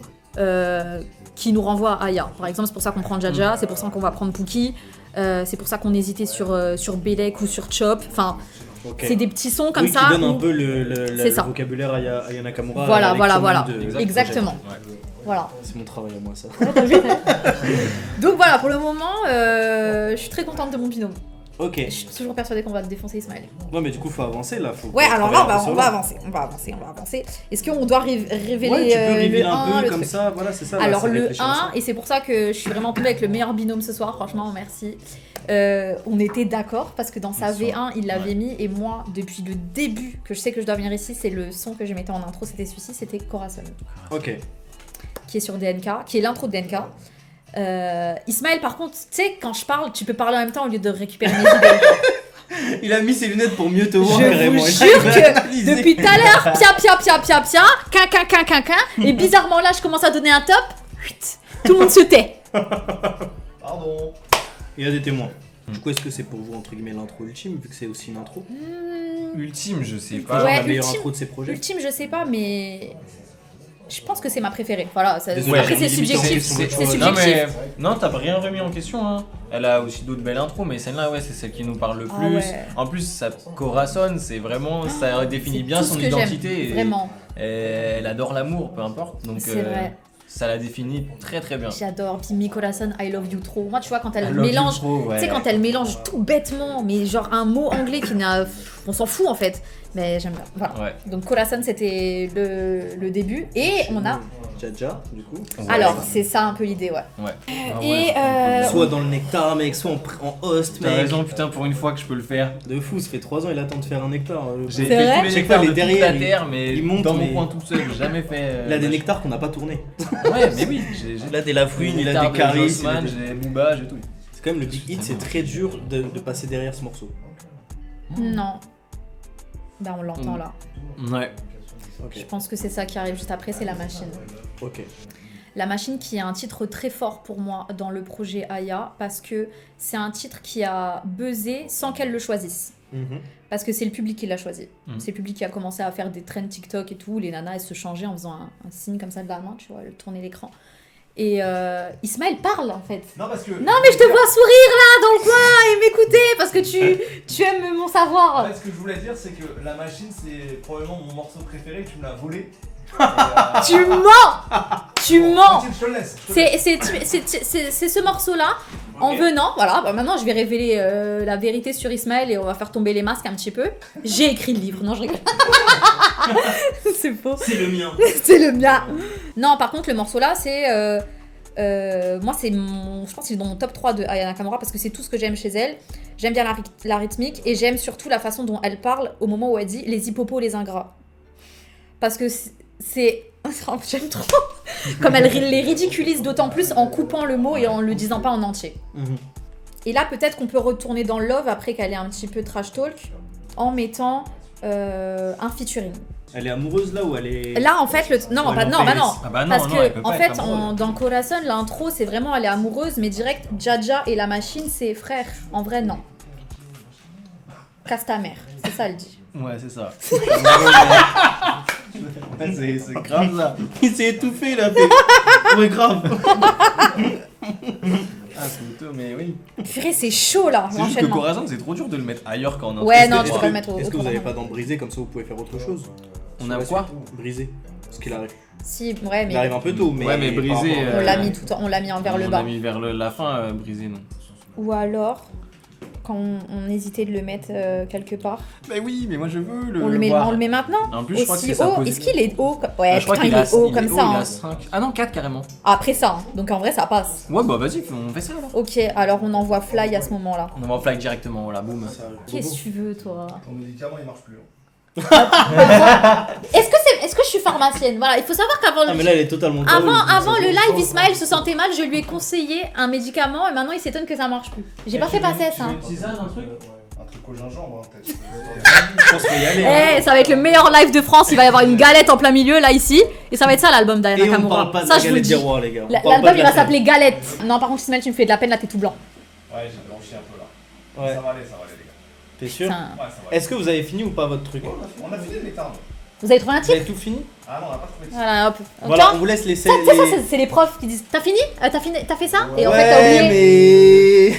qui nous renvoie à Aya. Par exemple, c'est pour ça qu'on prend Jaja, c'est pour ça qu'on va prendre Pookie, c'est pour ça qu'on hésitait sur Belek ou sur Chop. Enfin, Ok. c'est des petits sons comme Oui, ça. qui donne un où- peu le C'est ça. vocabulaire à Aya Nakamura. Voilà, à la voilà, lecture voilà. même de- Exactement. Voilà. C'est mon travail à moi ça. Donc voilà, pour le moment, je suis très contente de mon binôme. Ok. Je suis toujours persuadée qu'on va défoncer Ismaël. Ouais mais du coup faut avancer là. Faut Ouais, alors travailler là, un peu sur l'ordre. on va avancer. Est-ce qu'on doit révéler Ouais, tu peux révéler le un 1, peu le comme truc. ça, voilà c'est ça. là, Alors c'est le réfléchir 1, ensemble. et c'est pour ça que je suis vraiment tombée avec le meilleur binôme ce soir, franchement, merci. On était d'accord parce que dans sa V1, il l'avait mis, et moi, depuis le début que je sais que je dois venir ici, c'est le son que je mettais en intro, c'était celui-ci, c'était Corazon, Ok. qui est sur DNK, qui est l'intro de DNK. Ismaël, par contre, tu sais, quand je parle, tu peux parler en même temps au lieu de récupérer mes idées. Il a mis ses lunettes pour mieux te voir Je carrément. vous Il jure a que analysé. depuis tout à l'heure, pia, quin, et bizarrement là, je commence à donner un top, chut, tout le monde se tait. Pardon. Il y a des témoins. Du coup, est-ce que c'est pour vous entre guillemets l'intro ultime vu que c'est aussi une intro? Ultime, je sais Genre pas. Ouais, la meilleure ultime. intro de ses projets. Ultime, je sais pas, mais je pense que c'est ma préférée. Voilà, Désolé, après j'ai c'est mis limite en subjectif. question, C'est tu vois. Non subjectif. mais non, t'as rien remis en question. Hein. Elle a aussi d'autres belles intros, mais celle-là, ouais, c'est celle qui nous parle le Ah plus. ouais. En plus, ça Corazon, c'est vraiment, ça définit C'est bien tout son ce que j'aime, identité. Vraiment, Elle adore l'amour, peu importe. Donc c'est vrai. ça la définit très très bien. J'adore. Puis Micolason, I love you trop. Moi, tu vois, quand I elle love you mélange, trop, ouais. tu sais, quand elle mélange tout bêtement, mais genre un mot anglais qui n'a, on s'en fout en fait. Mais j'aime bien. Voilà. Ouais. Donc Corazon, c'était le début. Et on a. Jaja, du coup. Alors, c'est ça un peu l'idée, ouais. Et. Soit dans le nectar, mec, soit en host, T'as mec. raison, putain, pour une fois que je peux le faire. De fou, ça fait 3 ans, il attend de faire un nectar. J'ai C'est fait vrai tous les Chaque nectars fois, il est de toute derrière, la terre, mais il monte, dans mais- mon coin tout seul, j'ai jamais fait. Il a des nectars qu'on n'a pas tourné. Ouais, mais oui, j'ai Là, des Lafouine, il a des Caris. Jossman, j'ai Booba, j'ai tout. C'est quand même le big hit, c'est très dur de passer derrière ce morceau. Non. Bah, on l'entend là. Ouais. Je pense que c'est ça qui arrive juste après, c'est La Machine. Ok. La Machine qui est un titre très fort pour moi dans le projet Aya parce que c'est un titre qui a buzzé sans qu'elle le choisisse. Parce que c'est le public qui l'a choisi. C'est le public qui a commencé à faire des trends TikTok et tout. Les nanas, elles se changeaient en faisant un signe comme ça de la main, tu vois, elles tournaient l'écran. Et Ismaël parle en fait. Non, parce que. Non mais je te vois sourire là dans le coin et m'écouter parce que tu aimes mon savoir. Ce que je voulais dire, c'est que La Machine, c'est probablement mon morceau préféré, tu me l'as volé. Tu mens. Tu mens. Je te le laisse. C'est ce morceau-là. En venant, voilà, bah maintenant je vais révéler la vérité sur Ismaël et on va faire tomber les masques un petit peu. J'ai écrit le livre, non je rigole. C'est faux. C'est le mien. C'est le mien. Non, par contre, le morceau-là, c'est... moi, c'est mon... Je pense qu'il est dans mon top 3 de Aya Nakamura parce que c'est tout ce que j'aime chez elle. J'aime bien la rythmique et j'aime surtout la façon dont elle parle au moment où elle dit « les hippopos, les ingrats ». Parce que c'est... J'aime trop. Comme elle les ridiculise d'autant plus en coupant le mot et en le disant pas en entier. Et là, peut-être qu'on peut retourner dans Love après qu'elle ait un petit peu trash talk en mettant un featuring. Elle est amoureuse là ou elle est. Là, en fait, non, Ouais, bah, non, non, bah non. Ah bah non, Parce non, elle que, peut pas en être fait, amoureuse. dans Corazon, l'intro, c'est vraiment, elle est amoureuse, mais direct, Jaja et La Machine, c'est frère. En vrai, non. Casse ta mère, c'est ça, elle dit. Ouais, c'est ça. C'est grave ça. Il s'est étouffé là. Ouais, grave. Ah, c'est auto, mais oui. Purée, c'est chaud là, C'est juste que l'enchaînement. Corazon, c'est trop dur de le mettre ailleurs qu'en intro. Ouais, non, Est-ce tu peux que- pas le mettre au Est-ce que vous avez autrement. pas dents brisées comme ça vous pouvez faire autre chose? On a quoi? Brisé. Parce qu'il arrive. Si, ouais, Il mais arrive un peu tôt, mais. Ouais, mais brisé, par rapport à- on l'a mis tout, on l'a mis vers le On bas. l'a mis vers la fin, brisé, non. Ou alors, quand on hésitait de le mettre quelque part, Mais oui, mais moi je veux le. on le met maintenant. En plus, je crois que Aussi c'est sa haut. position. Est-ce qu'il est haut Ouais, Je crois putain, qu'il il est haut comme ça. Il hein. a 5. Ah non, 4 carrément. Après ça, hein. Donc en vrai, ça passe. Ouais, bah vas-y, on fait ça alors. Ok, alors on envoie Fly à ce moment-là. On va en flag directement, voilà, boum. Qu'est-ce que tu veux, toi? Ton médicament, il marche plus. Est-ce que je suis pharmacienne? Voilà, il faut savoir qu'avant Ah, mais là, elle est totalement. avant le live, Ismaël se sentait mal, je lui ai conseillé un médicament et maintenant il s'étonne que ça marche plus. J'ai pas fait passer ça. un truc. Un truc au gingembre, hein, peut-être. Je pense qu'il faut y aller. Eh, ça va être le meilleur live de France, il va y avoir une galette en plein milieu là ici et ça va être ça l'album d'Aya Et on Nakamura. parle pas de Ça la je vous le galette dis. des rois, les gars. On parle pas L'album de il la va s'appeler Galette. Non, par contre Ismaël, tu me fais de la peine là, t'es tout blanc. Ouais, j'ai blanchi un peu là. Ouais. Ça va aller, les gars. T'es sûr? Putain. Ouais, ça va aller. Est-ce que vous avez fini ou pas votre truc? On a fini le nectar. Vous avez trouvé un Vous titre? avez tout fini? Ah non, on a pas trouvé de Voilà, hop. Voilà, on Tiens, vous laisse laisser. ça, c'est les profs qui disent t'as fini? T'as fait ça? Et en fait t'as Ouais, oublié. mais.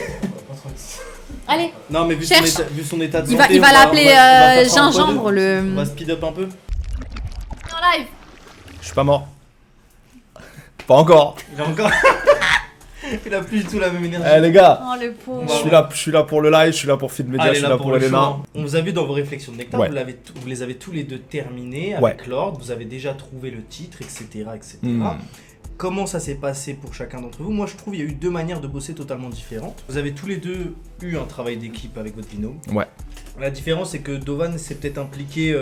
Allez, Non, mais vu Cherche. son état de il santé. va on l'appeler on faire ça en gingembre fois deux. On le. va speed up un peu. En live. Je suis pas mort. Pas encore. Il a encore. Il a plus du tout la même énergie. Eh les gars, Oh le pauvre. je suis là pour le live, je suis là pour Feed Media, Allez, je suis là pour le Elena. choix. On vous a vu dans vos réflexions de Nectar, Ouais. vous les avez tous les deux terminées Ouais. avec l'ordre, vous avez déjà trouvé le titre, etc. etc. Hmm. Comment ça s'est passé pour chacun d'entre vous? Moi je trouve qu'il y a eu deux manières de bosser totalement différentes. Vous avez tous les deux eu un travail d'équipe avec votre binôme. Ouais. La différence c'est que Dovan s'est peut-être impliqué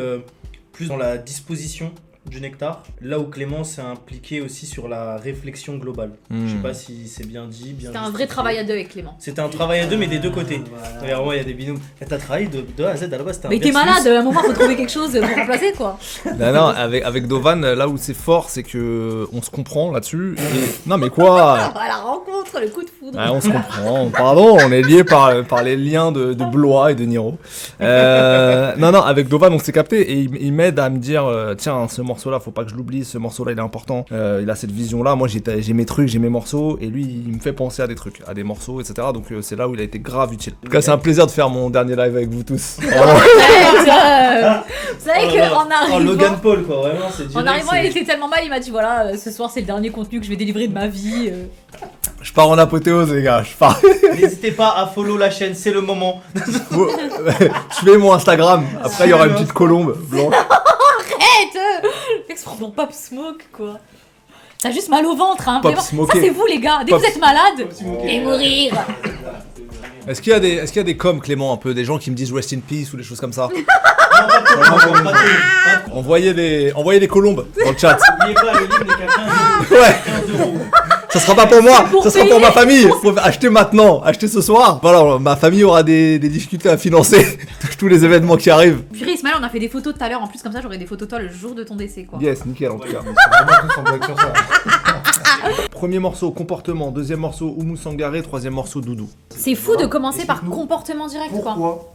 plus dans la disposition du Nectar, là où Clément s'est impliqué aussi sur la réflexion globale. Je sais pas si c'est bien dit, bien C'était un vrai justifié. travail à deux avec Clément. C'était un travail à deux, mais des deux côtés. Et vraiment, il y a des binômes. Et t'as travaillé de A à Z, à la base, c'était un Mais t'es versus. malade, à un moment faut trouver quelque chose pour remplacer quoi. Non, avec Dovan, là où c'est fort, c'est que on se comprend là-dessus. Et... Non mais quoi? À la rencontre, le coup de foudre. Ouais, on se comprend, pardon, on est liés par les liens de Blois et de Niro. Non, avec Dovan, on s'est capté et il m'aide à me dire tiens, ce morceau morceau-là, faut pas que je l'oublie, ce morceau-là, il est important. Il a cette vision-là. Moi, j'ai mes trucs, j'ai mes morceaux, et lui, il me fait penser à des trucs, à des morceaux, etc. Donc, c'est là où il a été grave utile. En tout cas, c'est un plaisir de faire mon dernier live avec vous tous. Vraiment. Vous savez qu'en arrivant... Logan Paul, quoi, vraiment, c'est direct. En arrivant, il était tellement mal, il m'a dit voilà, ce soir c'est le dernier contenu que je vais délivrer de ma vie. Je pars en apothéose, les gars, je pars. N'hésitez pas à follow la chaîne, c'est le moment. Je fais mon Instagram, après il y aura une petite colombe blanche. Arrête Exprends Pop Smoke, quoi. T'as juste mal au ventre, hein. Pop vraiment. smoker. Ça, c'est vous, les gars. Dès que Pop- vous êtes malade, et mourir. Est-ce qu'il y a des coms, Clément, un peu, des gens qui me disent rest in peace ou des choses comme ça? Envoyez des colombes dans le chat. N'oubliez pas, le livre n'est qu'à 15 Ouais. 15 €. Ça sera pas pour moi, pour ça sera pour ma famille. Faut acheter maintenant, acheter ce soir. Voilà, ma famille aura des difficultés à financer tous les événements qui arrivent. Puis Ismaël, on a fait des photos tout à l'heure. En plus, comme ça, j'aurai des photos de toi le jour de ton décès, quoi. Yes, nickel en tout cas. Vraiment tous en blague sur ça. Premier morceau, comportement. Deuxième morceau, Oumou Sangaré. Troisième morceau, Doudou. C'est fou de commencer par Explique-nous comportement direct, quoi. Pourquoi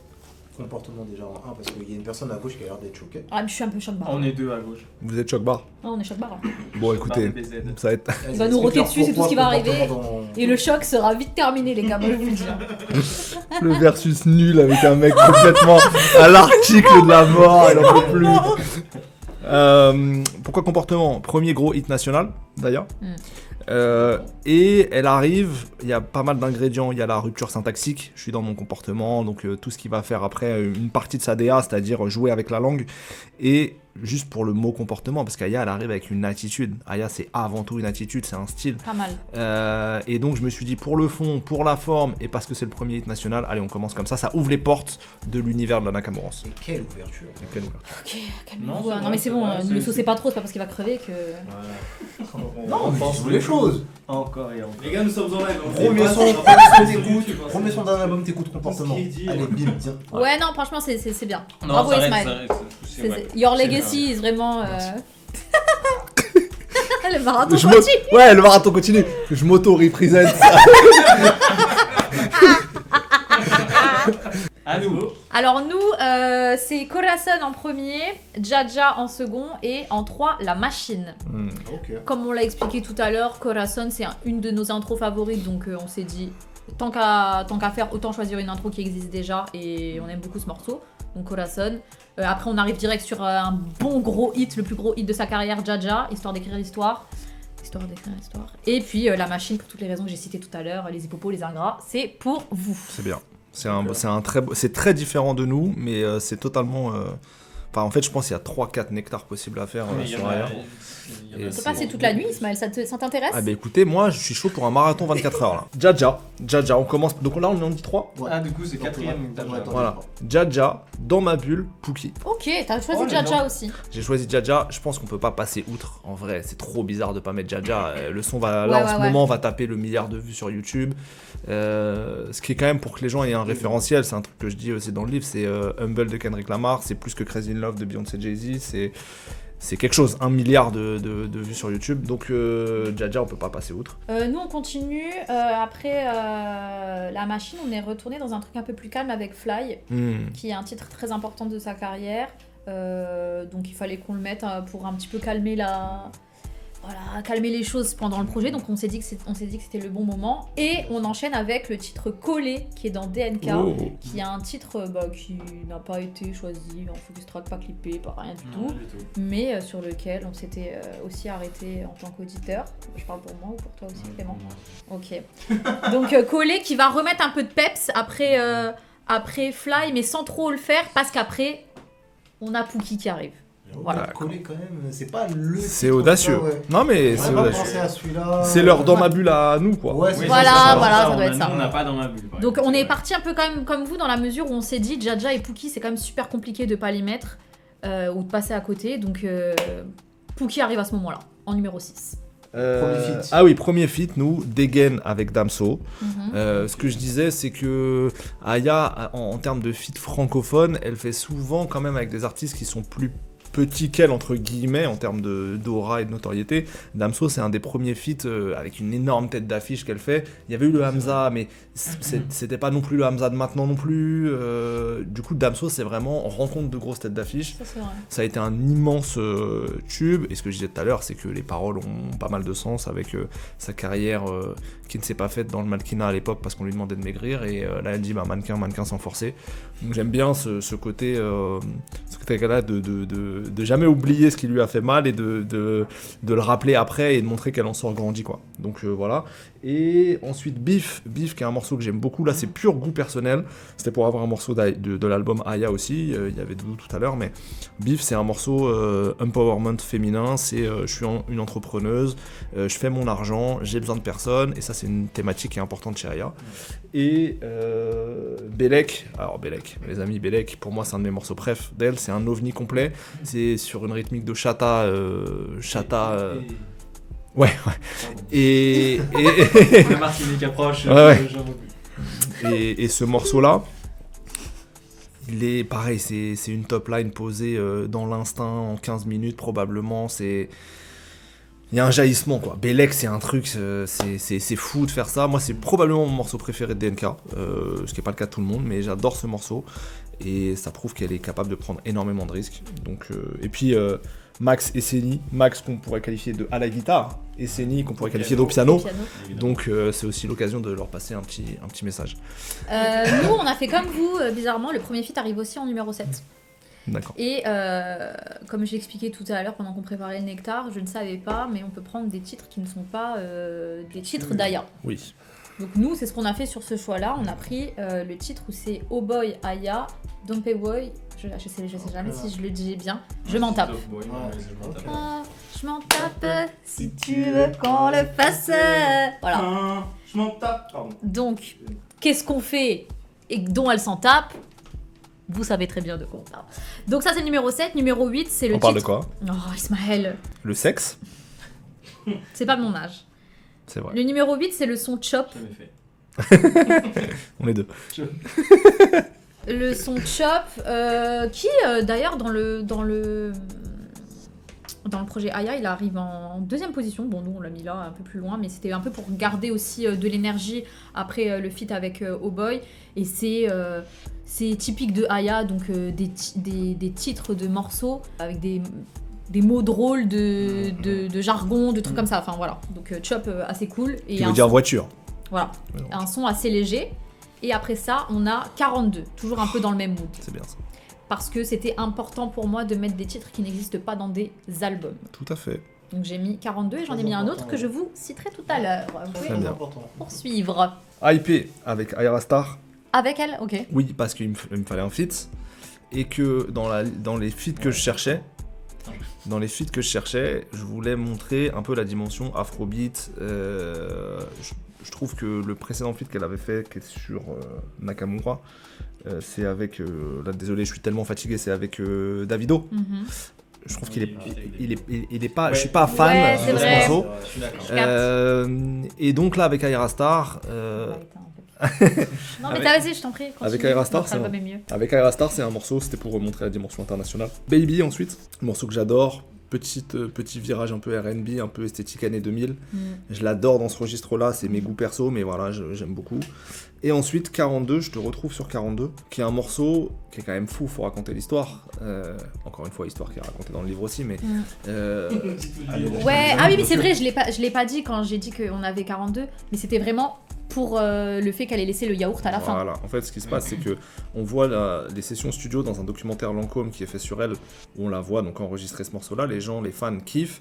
comportement déjà en 1? Parce qu'il y a une personne à gauche qui a l'air d'être choquée. Ah, mais je suis un peu choc barre. On est deux à gauche. Vous êtes choc bar. Ah, on est choc barre. Bon, écoutez, BZ. ça va être. Il va nous roter dessus, c'est tout ce qui va arriver. Dans... Et le choc sera vite terminé, les gars. Moi, je vous le dis. Le versus nul avec un mec complètement à l'article de la mort, il en peut plus. Pourquoi comportement? Premier gros hit national, d'ailleurs. Et elle arrive, il y a pas mal d'ingrédients, il y a la rupture syntaxique, je suis dans mon comportement, donc tout ce qui va faire après une partie de sa DA, c'est-à-dire jouer avec la langue, et juste pour le mot comportement, parce qu'Aya elle arrive avec une attitude, Aya c'est avant tout une attitude, c'est un style. Pas mal. Et donc je me suis dit pour le fond, pour la forme, et parce que c'est le premier hit national, allez on commence comme ça ouvre les portes de l'univers de la Nakamurance. Et quelle ouverture. Ok, calmez-vous. Non, c'est Non, vrai, mais c'est c'est bon, vrai, ne le c'est- saucez pas trop, c'est pas parce qu'il va crever que. Non, mais je les choses. Encore et encore. Les gars, nous sommes en live. Premier son d'un album, t'écoutes comportement. Ce qu'il dit, Allez, bim, tiens. Ouais, non, franchement, c'est bien. Non, Bravo, ça reste, Ismaël. ça reste, c'est- ouais. Your C'est legacy is vraiment. Le marathon Je continue. Ouais, le marathon continue. Je m'auto-represent. À nous. Alors, nous, c'est Corazon en premier, Jaja en second et en 3, La Machine. Ok. Comme on l'a expliqué tout à l'heure, Corazon, c'est une de nos intros favorites, donc on s'est dit, tant qu'à faire, autant choisir une intro qui existe déjà, et on aime beaucoup ce morceau, donc Corazon. Après, on arrive direct sur un bon gros hit, le plus gros hit de sa carrière, Jaja, histoire d'écrire l'histoire. Et puis La Machine, pour toutes les raisons que j'ai citées tout à l'heure, les hippopos, les ingrats, c'est pour vous. C'est bien. C'est très différent de nous, mais c'est totalement. Enfin, en fait, je pense qu'il y a 3-4 nectars possibles à faire sur Aya. On peut passer toute la nuit, Ismaël, ça t'intéresse? Ah bah écoutez, moi je suis chaud pour un marathon 24 heures là. Jaja, on commence. Donc là on en dit 3. Ah, du coup, c'est quatrième. Voilà. Jaja, Dans ma bulle, Pookie. Ok, t'as choisi Jaja aussi. J'ai choisi Jaja, je pense qu'on peut pas passer outre. En vrai, c'est trop bizarre de pas mettre Jaja. Le son va, là en ce moment, va taper le milliard de vues sur YouTube. Ce qui est quand même pour que les gens aient un référentiel, c'est un truc que je dis aussi dans le livre, c'est Humble de Kendrick Lamar, c'est plus que Crazy in Love de Beyoncé Jay-Z, c'est quelque chose, 1 milliard de vues sur YouTube, donc Jaja on peut pas passer outre. Nous on continue, après La Machine on est retourné dans un truc un peu plus calme avec Fly, qui est un titre très important de sa carrière, donc il fallait qu'on le mette pour un petit peu calmer calmer les choses pendant le projet, donc on s'est dit que c'était le bon moment, et on enchaîne avec le titre Collé qui est dans DNK, qui est un titre qui n'a pas été choisi en focus track, pas clippé, pas rien du tout, mais sur lequel on s'était aussi arrêté en tant qu'auditeur. Je parle pour moi ou pour toi aussi, Clément? Ok. Donc Collé qui va remettre un peu de peps après Fly, mais sans trop le faire, parce qu'après on a Pookie qui arrive. Voilà, Collé quand même, c'est pas le. C'est audacieux. Ouais. Non mais c'est On va pas audacieux. penser à celui-là. C'est leur Dans ma bulle à nous quoi. Ouais, c'est Voilà, ça doit être ça. On n'a pas dans ma bulle. Donc on est parti un peu quand même comme vous, dans la mesure où on s'est dit Jaja et Pookie c'est quand même super compliqué de pas les mettre ou de passer à côté, donc Pookie arrive à ce moment-là, en numéro 6. Premier feat. Ah oui, premier feat, nous, Degen avec Damso. Ce que je disais, c'est que Aya, en termes de feat francophone, elle fait souvent quand même avec des artistes qui sont plus petit qu'elle entre guillemets en termes d'aura et de notoriété. Damso, c'est un des premiers feats avec une énorme tête d'affiche qu'elle fait. Il y avait eu le Hamza, mais c'était pas non plus le Hamza de maintenant non plus. Du coup, Damso, c'est vraiment rencontre de grosses têtes d'affiche. Ça, c'est vrai. Ça a été un immense tube, et ce que je disais tout à l'heure, c'est que les paroles ont pas mal de sens avec sa carrière qui ne s'est pas faite dans le mannequinat à l'époque parce qu'on lui demandait de maigrir, et là elle dit mannequin sans forcer. Donc j'aime bien ce côté là de jamais oublier ce qui lui a fait mal et de le rappeler après et de montrer qu'elle en sort grandie, quoi. Donc voilà. Et ensuite Beef qui est un morceau que j'aime beaucoup, là c'est pur goût personnel, c'était pour avoir un morceau de l'album Aya aussi, il y avait Doudou tout à l'heure, mais Beef c'est un morceau empowerment féminin, c'est je suis une entrepreneuse, je fais mon argent, j'ai besoin de personne, et ça c'est une thématique qui est importante chez Aya. Et Belek, les amis, Belek pour moi c'est un de mes morceaux préf d'elle, c'est un ovni complet, c'est sur une rythmique de chata. Ouais. Et La Martinique approche. Ouais. Et ce morceau-là, il est pareil, c'est une top line posée dans l'instinct en 15 minutes probablement. Il y a un jaillissement, quoi. Belek, c'est un truc, c'est fou de faire ça. Moi, c'est probablement mon morceau préféré de DNK, ce qui n'est pas le cas de tout le monde, mais j'adore ce morceau. Et ça prouve qu'elle est capable de prendre énormément de risques. Donc, et puis Max et Seni, Max qu'on pourrait qualifier de à la guitare, et Seni qu'on pourrait qualifier d'au piano. Donc c'est aussi l'occasion de leur passer un petit message. Nous, on a fait comme vous, bizarrement, le premier feat arrive aussi en numéro 7. D'accord. Et comme je l'expliquais tout à l'heure pendant qu'on préparait le Nectar, je ne savais pas, mais on peut prendre des titres qui ne sont pas des titres d'Aya. Oui. Donc nous, c'est ce qu'on a fait sur ce choix-là. On a pris le titre où c'est Oh Boy Aya, Don't Pay Boy. Je sais jamais si je le dis bien. Je m'en tape. Ah, je m'en tape si tu veux qu'on le fasse. Voilà. Je m'en tape. Pardon. Donc, qu'est-ce qu'on fait et dont elle s'en tape? Vous savez très bien de quoi on parle. Donc ça, c'est le numéro 7. Numéro 8, c'est le titre... On parle de quoi? Oh, Ismaël. Le sexe? C'est pas de mon âge. C'est vrai. Le numéro 8, c'est le son Chop. On est deux. Le son Chop, qui d'ailleurs dans le projet Aya, il arrive en deuxième position. Bon, nous on l'a mis là un peu plus loin, mais c'était un peu pour garder aussi de l'énergie après le feat avec Oh Boy. Et c'est typique de Aya, donc des titres de morceaux avec des mots drôles de jargon, de trucs comme ça. Enfin voilà, donc Chop assez cool. Et Tu veux dire voiture? Voilà, un son assez léger. Et après ça, on a 42, toujours un peu dans le même mood. C'est bien ça. Parce que c'était important pour moi de mettre des titres qui n'existent pas dans des albums. Tout à fait. Donc j'ai mis 42 et j'en ai mis un autre que je vous citerai tout à l'heure. Vous pouvez Très bien. poursuivre. IP avec Ayra Starr. Avec elle, ok. Oui, parce qu'il me fallait un feat. Et que dans les feats que je cherchais, je voulais montrer un peu la dimension afrobeat. Je trouve que le précédent feat qu'elle avait fait, qui est sur Nakamura, c'est avec... là, désolé, je suis tellement fatigué, c'est avec Davido. Je trouve qu'il est pas... Je suis pas fan Ouais, c'est de ce vrai. morceau. Je suis d'accord. Et donc là, avec Ayra Starr... Non mais t'as vas-y, je t'en prie. Avec Ayra Starr, ça va mieux. Avec Ayra Starr, c'est un morceau, c'était pour remontrer la dimension internationale. Baby ensuite, morceau que j'adore, petit virage un peu R&B, un peu esthétique années 2000. Je l'adore dans ce registre-là, c'est mes goûts perso, mais voilà, j'aime beaucoup. Et ensuite 42, je te retrouve sur 42, qui est un morceau qui est quand même fou, faut raconter l'histoire. Encore une fois, histoire qui est racontée dans le livre aussi, mais... Ouais, ah oui, mais c'est vrai, je l'ai pas dit quand j'ai dit qu'on avait 42, mais c'était vraiment pour le fait qu'elle ait laissé le yaourt à la fin. Voilà, en fait ce qui se passe c'est que on voit les sessions studio dans un documentaire Lancôme qui est fait sur elle, où on la voit donc enregistrer ce morceau là, les fans kiffent,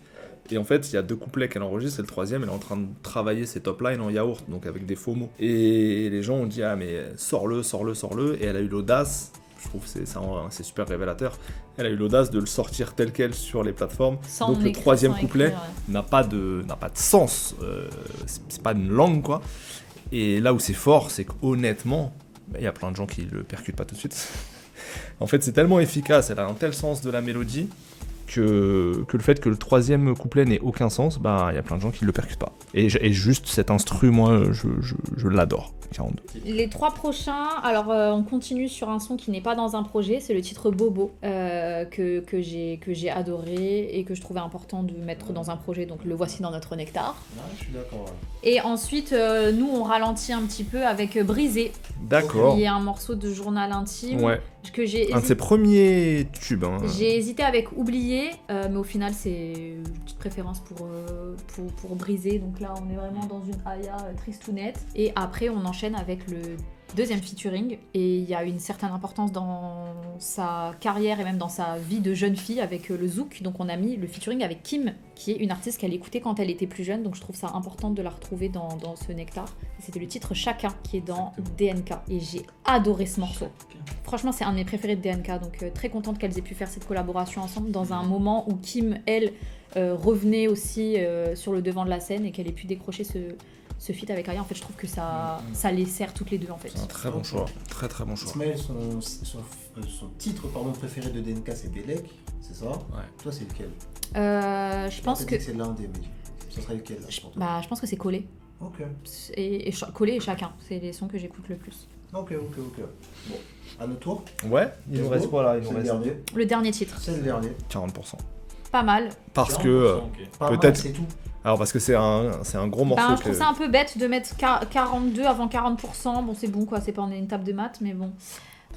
et en fait il y a 2 couplets qu'elle enregistre et le 3e elle est en train de travailler ses top lines en yaourt, donc avec des faux mots, et les gens ont dit ah mais sors-le, et elle a eu l'audace, je trouve que c'est super révélateur, elle a eu l'audace de le sortir tel quel sur les plateformes. Sans donc le écrire, 3e sans couplet écrire, n'a pas de sens, c'est pas une langue quoi. Et là où c'est fort, c'est qu'honnêtement, il y a plein de gens qui le percutent pas tout de suite. En fait, c'est tellement efficace, elle a un tel sens de la mélodie que le fait que le troisième couplet n'ait aucun sens, bah il y a plein de gens qui le percutent pas. Et juste cet instru, moi, je l'adore. 42. Les 3 prochains, alors on continue sur un son qui n'est pas dans un projet, c'est le titre Bobo que j'ai adoré et que je trouvais important de mettre dans un projet, donc le voici dans notre nectar. Ouais, je suis d'accord. Ouais. Et ensuite, nous on ralentit un petit peu avec Brisé, D'accord. qui est un morceau de journal intime Ouais. que j'ai Un de ses premiers tubes. Hein. J'ai hésité avec Oublié, mais au final c'est une petite préférence pour Brisé, donc là on est vraiment dans une aya tristounette. Et après on enchaîne avec le deuxième featuring, et il y a une certaine importance dans sa carrière et même dans sa vie de jeune fille avec le Zouk. Donc on a mis le featuring avec Kim, qui est une artiste qu'elle écoutait quand elle était plus jeune, donc je trouve ça important de la retrouver dans ce nectar. Et c'était le titre Chacun qui est dans DNK, et j'ai adoré ce morceau. Franchement c'est un de mes préférés de DNK, donc très contente qu'elles aient pu faire cette collaboration ensemble dans un moment où Kim, elle, revenait aussi sur le devant de la scène et qu'elle ait pu décrocher ce feat avec Aya. En fait je trouve que ça les sert toutes les deux en fait. C'est un très bon choix. Très très bon choix. Ismaël, son titre préféré de DNK, c'est Belek, c'est ça? Ouais. Toi, c'est lequel? Je pense que... c'est l'un des, mais ça serait lequel là, pour toi? Bah je pense que c'est Collé. Ok. Collé et Chacun, c'est les sons que j'écoute le plus. Ok. Bon, à notre tour. Ouais, il nous reste quoi là? Il nous C'est le reste dernier. Le dernier titre, C'est le dernier. 40%. pas mal. Parce que... Pas mal, Peut-être- c'est tout. Alors parce que c'est un gros morceau. Ben, je trouve ça un peu bête de mettre 42 avant 40%. Bon, c'est bon quoi, c'est pas on est une table de maths, mais bon.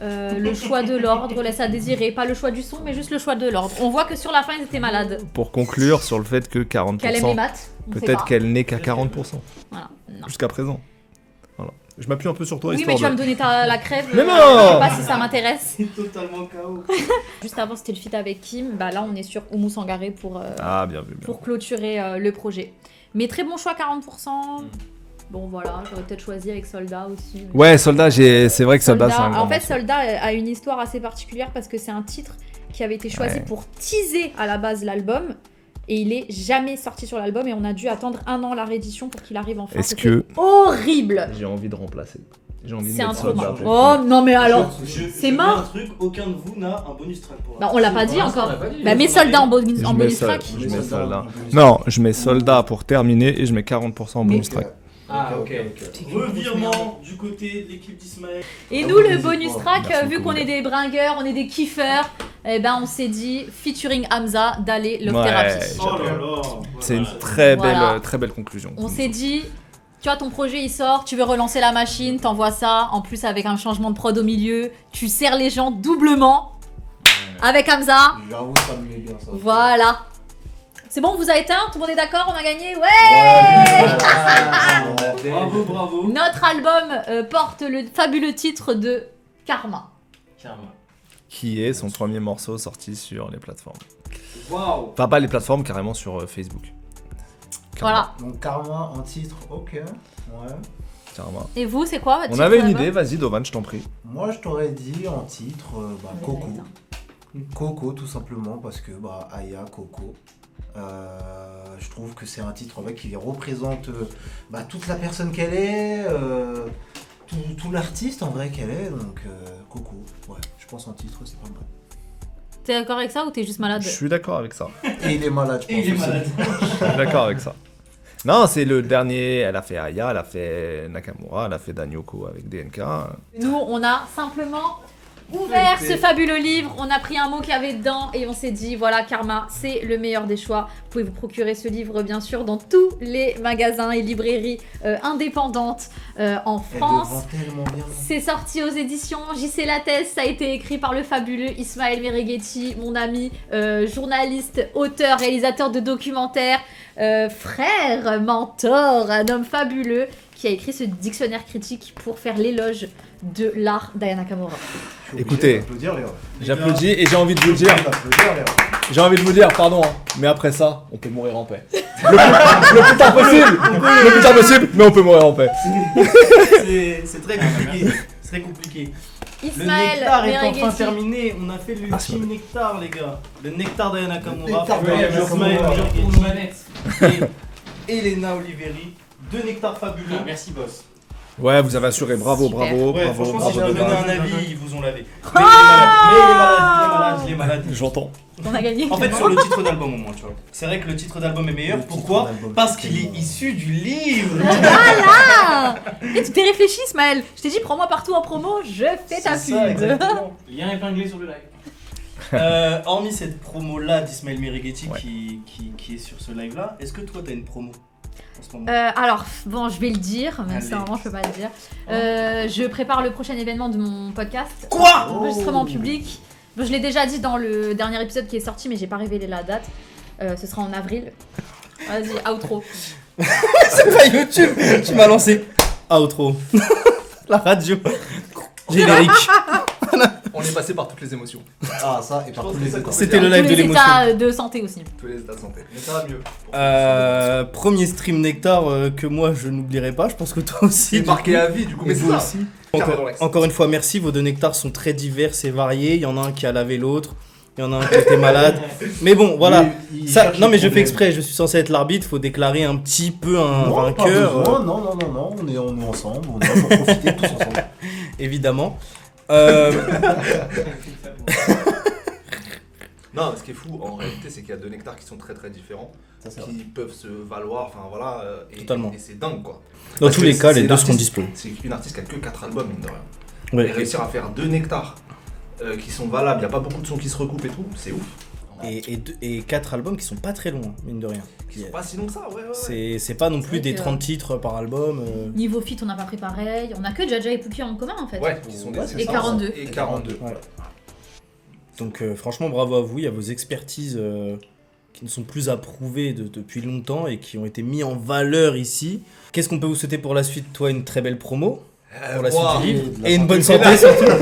Le choix de l'ordre laisse à désirer. Pas le choix du son, mais juste le choix de l'ordre. On voit que sur la fin, ils étaient malades. Pour conclure sur le fait que 40%, Qu'elle aime les maths. on sait peut-être pas. qu'elle n'est qu'à 40%, Voilà. Non. jusqu'à présent. Voilà. Je m'appuie un peu sur toi, Oui, mais histoire tu vas de... me donner la crève. Mais Je non sais pas si ça m'intéresse. C'est totalement chaos. Juste avant, c'était le feat avec Kim. Bah là, on est sur Oumou Sangaré pour Ah, bien vu. pour clôturer le projet. Mais très bon choix, 40%. Bon voilà, j'aurais peut-être choisi avec Soldat aussi. mais- Ouais, Soldat, c'est vrai que Soldat, c'est un grand En fait, morceau. Soldat a une histoire assez particulière parce que c'est un titre qui avait été choisi Ouais. pour teaser à la base l'album. Et il est jamais sorti sur l'album et on a dû attendre 1 an la réédition pour qu'il arrive enfin. Est-ce C'était que- horrible. J'ai envie de remplacer. J'ai envie de C'est un mettre trauma. Soldat. Oh non mais alors, Je c'est mets mort. un truc, aucun de vous n'a un bonus track pour Bah, on l'a pas dit Pour l'instant, encore. on l'a pas dit. Bah mets Soldat en Je bonus mets track. Je mets Soldat. Non, je mets Soldat pour terminer et je mets 40% en bonus track. Ah, ok. Revirement du côté de l'équipe d'Ismaël. Et Ah nous, bon, le n'hésite bonus pas. track, Merci vu beaucoup, qu'on est les des bringueurs, on est des kiffeurs, eh ben on s'est dit, featuring Hamza, d'aller Love Ouais, Therapy. Oh là là. C'est une très Voilà. belle conclusion. On s'est dit, tu vois, ton projet il sort, tu veux relancer la machine, t'envoies ça, en plus avec un changement de prod au milieu, tu sers les gens doublement avec Hamza. J'avoue, ça me met bien ça. Voilà. C'est bon, on vous a éteint, tout le monde est d'accord, on a gagné, ouais. Bravo, bravo. Notre album porte le fabuleux titre de Karma. Karma. Qui est son premier morceau sorti sur les plateformes. Waouh. Enfin, pas les plateformes, carrément sur Facebook. Voilà. Donc Karma en titre, ok. Ouais. Carrément. Et vous, c'est quoi votre On titre avait une d'album? idée, vas-y Dovan, je t'en prie. Moi, je t'aurais dit en titre, Coco. Attends. Coco, tout simplement, parce que Aya, Coco. Je trouve que c'est un titre qui représente toute la personne qu'elle est, tout l'artiste en vrai qu'elle est, donc Coco. Ouais, je pense en titre, c'est pas mal. T'es d'accord avec ça ou t'es juste malade? Je suis d'accord avec ça. Et il est malade, je pense. Et il est aussi. malade. Je suis d'accord avec ça. Non, c'est le dernier. Elle a fait Aya, elle a fait Nakamura, elle a fait Danyoko avec DNK. Nous, on a simplement ouvert ce fabuleux livre, on a pris un mot qu'il y avait dedans et on s'est dit, voilà, Karma, c'est le meilleur des choix. Vous pouvez vous procurer ce livre, bien sûr, dans tous les magasins et librairies indépendantes en France. Elle le vend tellement bien. C'est sorti aux éditions JC Lattès, ça a été écrit par le fabuleux Ismaël Mereghetti, mon ami, journaliste, auteur, réalisateur de documentaires, frère, mentor, un homme fabuleux qui a écrit ce dictionnaire critique pour faire l'éloge de l'art d'Aya Nakamura. Je suis obligé Écoutez. d'applaudir, Léo. J'applaudis et j'ai envie de vous dire. D'applaudir, Léo. J'ai envie de vous dire, pardon, hein, mais après ça, on peut mourir en paix. Le plus tard possible. Le plus tard possible, mais on peut mourir en paix. C'est très compliqué. C'est très compliqué. Le Ismaël nectar est enfin Mereghetti. terminé. On a fait Merci, l'ultime nectar, les gars. Le nectar d'Aya Nakamura. Le nectar fait d'Aya par Nakamura. Ismaël Pour nos manettes. et Elena Oliveri. Deux nectars fabuleux. Merci, boss. Ouais, vous avez assuré, bravo, Super. bravo, Ouais, bravo, franchement, si je bravo peux de donner base. un avis, ils vous ont lavé. Mais les malades. J'entends. On a gagné. En fait, sur le titre d'album au moins, tu vois. C'est vrai que le titre d'album est meilleur. Le titre Pourquoi d'album, Parce c'est qu'il est tellement- issu du livre. Voilà. Et tu t'es réfléchi, Ismaël. Je t'ai dit, prends-moi partout en promo, je fais ta C'est ça, pub. exactement. Lien épinglé sur le live. Hormis cette promo-là d'Ismaël Merighetti Ouais. qui est sur ce live-là, est-ce que toi, t'as une promo en ce moment Alors, bon, je vais le dire, même si Allez. normalement je peux pas le dire. Je prépare le prochain événement de mon podcast. Quoi Enregistrement public. Bon, je l'ai déjà dit dans le dernier épisode qui est sorti, mais j'ai pas révélé la date. Ce sera en avril. Vas-y, outro. C'est pas YouTube. Tu m'as lancé. Outro. La radio. Générique. On est passé par toutes les émotions. Ah, ça, et par tous les états. C'était le Tous live de les l'émotion. états de santé aussi. Tous les états de santé. Mais ça va mieux. Premier stream Nectar que moi je n'oublierai pas, je pense que toi aussi. C'est marqué à vie, du coup, Et mais c'est vous ça. aussi. Carrément Encore, l'axe. encore une fois, merci. Vos deux nectars sont très divers et variés. Il y en a un qui a lavé l'autre. Il y en a un qui était malade. Mais bon, voilà. Il Ça, cherche non, mais le je fais problème. exprès. Je suis censé être l'arbitre. Faut déclarer un petit peu un Non, pas vainqueur. besoin. Non, on est ensemble, on est là pour profiter tous ensemble. Évidemment. Non, ce qui est fou en réalité, c'est qu'il y a deux nectars qui sont très très différents, Ça, c'est vrai. qui peuvent se valoir, enfin voilà, et, Totalement. et c'est dingue quoi. Dans Parce tous que les cas, c'est les une deux seront artiste- dispo. C'est une artiste qui a que 4 albums, mine de rien. Ouais. Et réussir à faire deux nectars qui sont valables, il n'y a pas beaucoup de sons qui se recoupent et tout, c'est ouf. Et 4 albums qui sont pas très longs, hein, mine de rien. Qui sont pas si longs que ça, ouais. C'est pas non plus vrai des que- 30 titres par album. Niveau fit, on n'a pas pris pareil. On a que Jaja et Pouki en commun en fait. Ouais, qui sont des Ouais, c'est Et ça. 42. Et 42. Ouais. Donc franchement bravo à vous, il y a vos expertises qui ne sont plus approuvées depuis longtemps et qui ont été mis en valeur ici. Qu'est-ce qu'on peut vous souhaiter pour la suite? Toi, une très belle promo pour la moi, suite du livre Et de la et une bonne santé. santé surtout.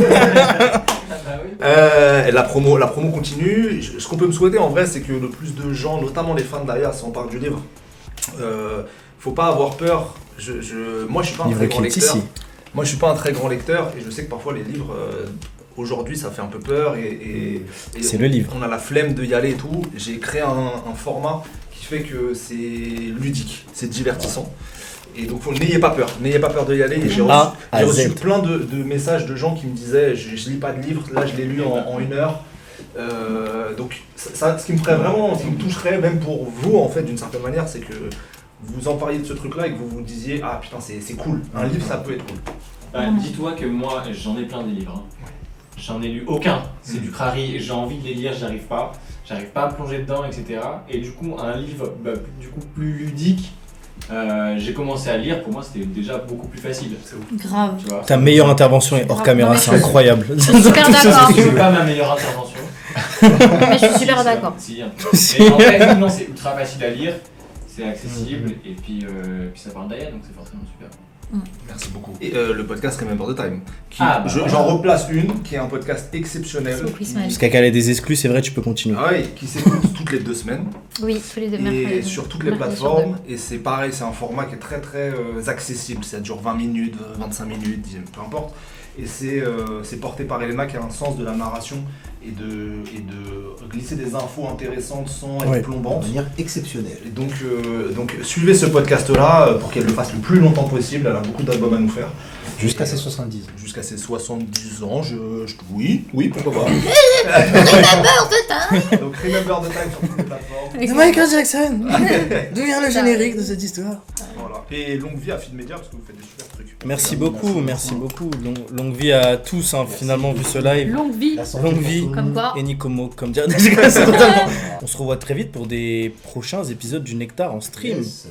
La promo continue. Ce qu'on peut me souhaiter en vrai, c'est que le plus de gens, notamment les fans d'Aya, s'emparent du livre. Faut pas avoir peur. Moi, je suis pas un Livre très qui grand est lecteur. ici. Moi, je suis pas un très grand lecteur et je sais que parfois les livres, aujourd'hui, ça fait un peu peur et C'est le livre. On a la flemme de y aller et tout. J'ai créé un format qui fait que c'est ludique, c'est divertissant. Et donc, n'ayez pas peur de y aller. Et j'ai A à reçu Z. plein de messages de gens qui me disaient je lis pas de livre, là je l'ai lu en 1 heure. Donc, ce qui me ferait vraiment, ce qui me toucherait même pour vous en fait, d'une certaine manière, c'est que vous en parliez de ce truc là et que vous vous disiez ah putain, c'est cool, un livre ça peut être cool. Bah, dis-toi que moi, j'en ai plein des livres. Hein. J'en ai lu aucun. C'est du crari. J'ai envie de les lire, j'arrive pas. J'arrive pas à plonger dedans, etc. Et du coup, un livre du coup plus ludique, j'ai commencé à lire. Pour moi, c'était déjà beaucoup plus facile. Grave. Tu vois. Ta meilleure intervention est hors Non, caméra, mais c'est je- incroyable. Je suis super d'accord. C'est pas ma meilleure intervention. Mais je suis super Si, d'accord. Si, un peu. Mais en fait, non, c'est ultra facile à lire. C'est accessible. Et puis ça parle d'Aya, donc c'est forcément super. Merci beaucoup. Et le podcast Remember the Time. Qui, Ah, bah, j'en replace une, qui est un podcast exceptionnel. Merci beaucoup, Ismaël. Parce qu'à caler des exclus, c'est vrai, tu peux continuer. Ah ouais, qui s'écoute toutes les 2 semaines. Oui, tous les deux mercredis. Et sur toutes les Mercredi sur plateformes, et c'est pareil, c'est un format qui est très très accessible, ça dure 20 minutes, 25 minutes, peu importe. Et c'est porté par Elena qui a un sens de la narration et de glisser des infos intéressantes sans être Ouais. De plombantes. manière exceptionnelle. Et donc suivez ce podcast là pour qu'elle le fasse le plus longtemps possible, elle a beaucoup d'albums à nous faire. Jusqu'à ses 70 ans. Jusqu'à ses 70 ans, oui, pourquoi pas. Donc Remember the Time sur toutes les plateformes. Exactement. Jackson. D'où vient le générique de cette histoire? Voilà. Et longue vie à Feed Media parce que vous faites des super trucs. Merci beaucoup. Longue vie à tous, hein, finalement, vu ce live. Longue vie. La santé Longue pour vie. tout le Comme monde. quoi. Et Nicomo, comme dire. C'est totalement- On se revoit très vite pour des prochains épisodes du Nectar en stream. Yes.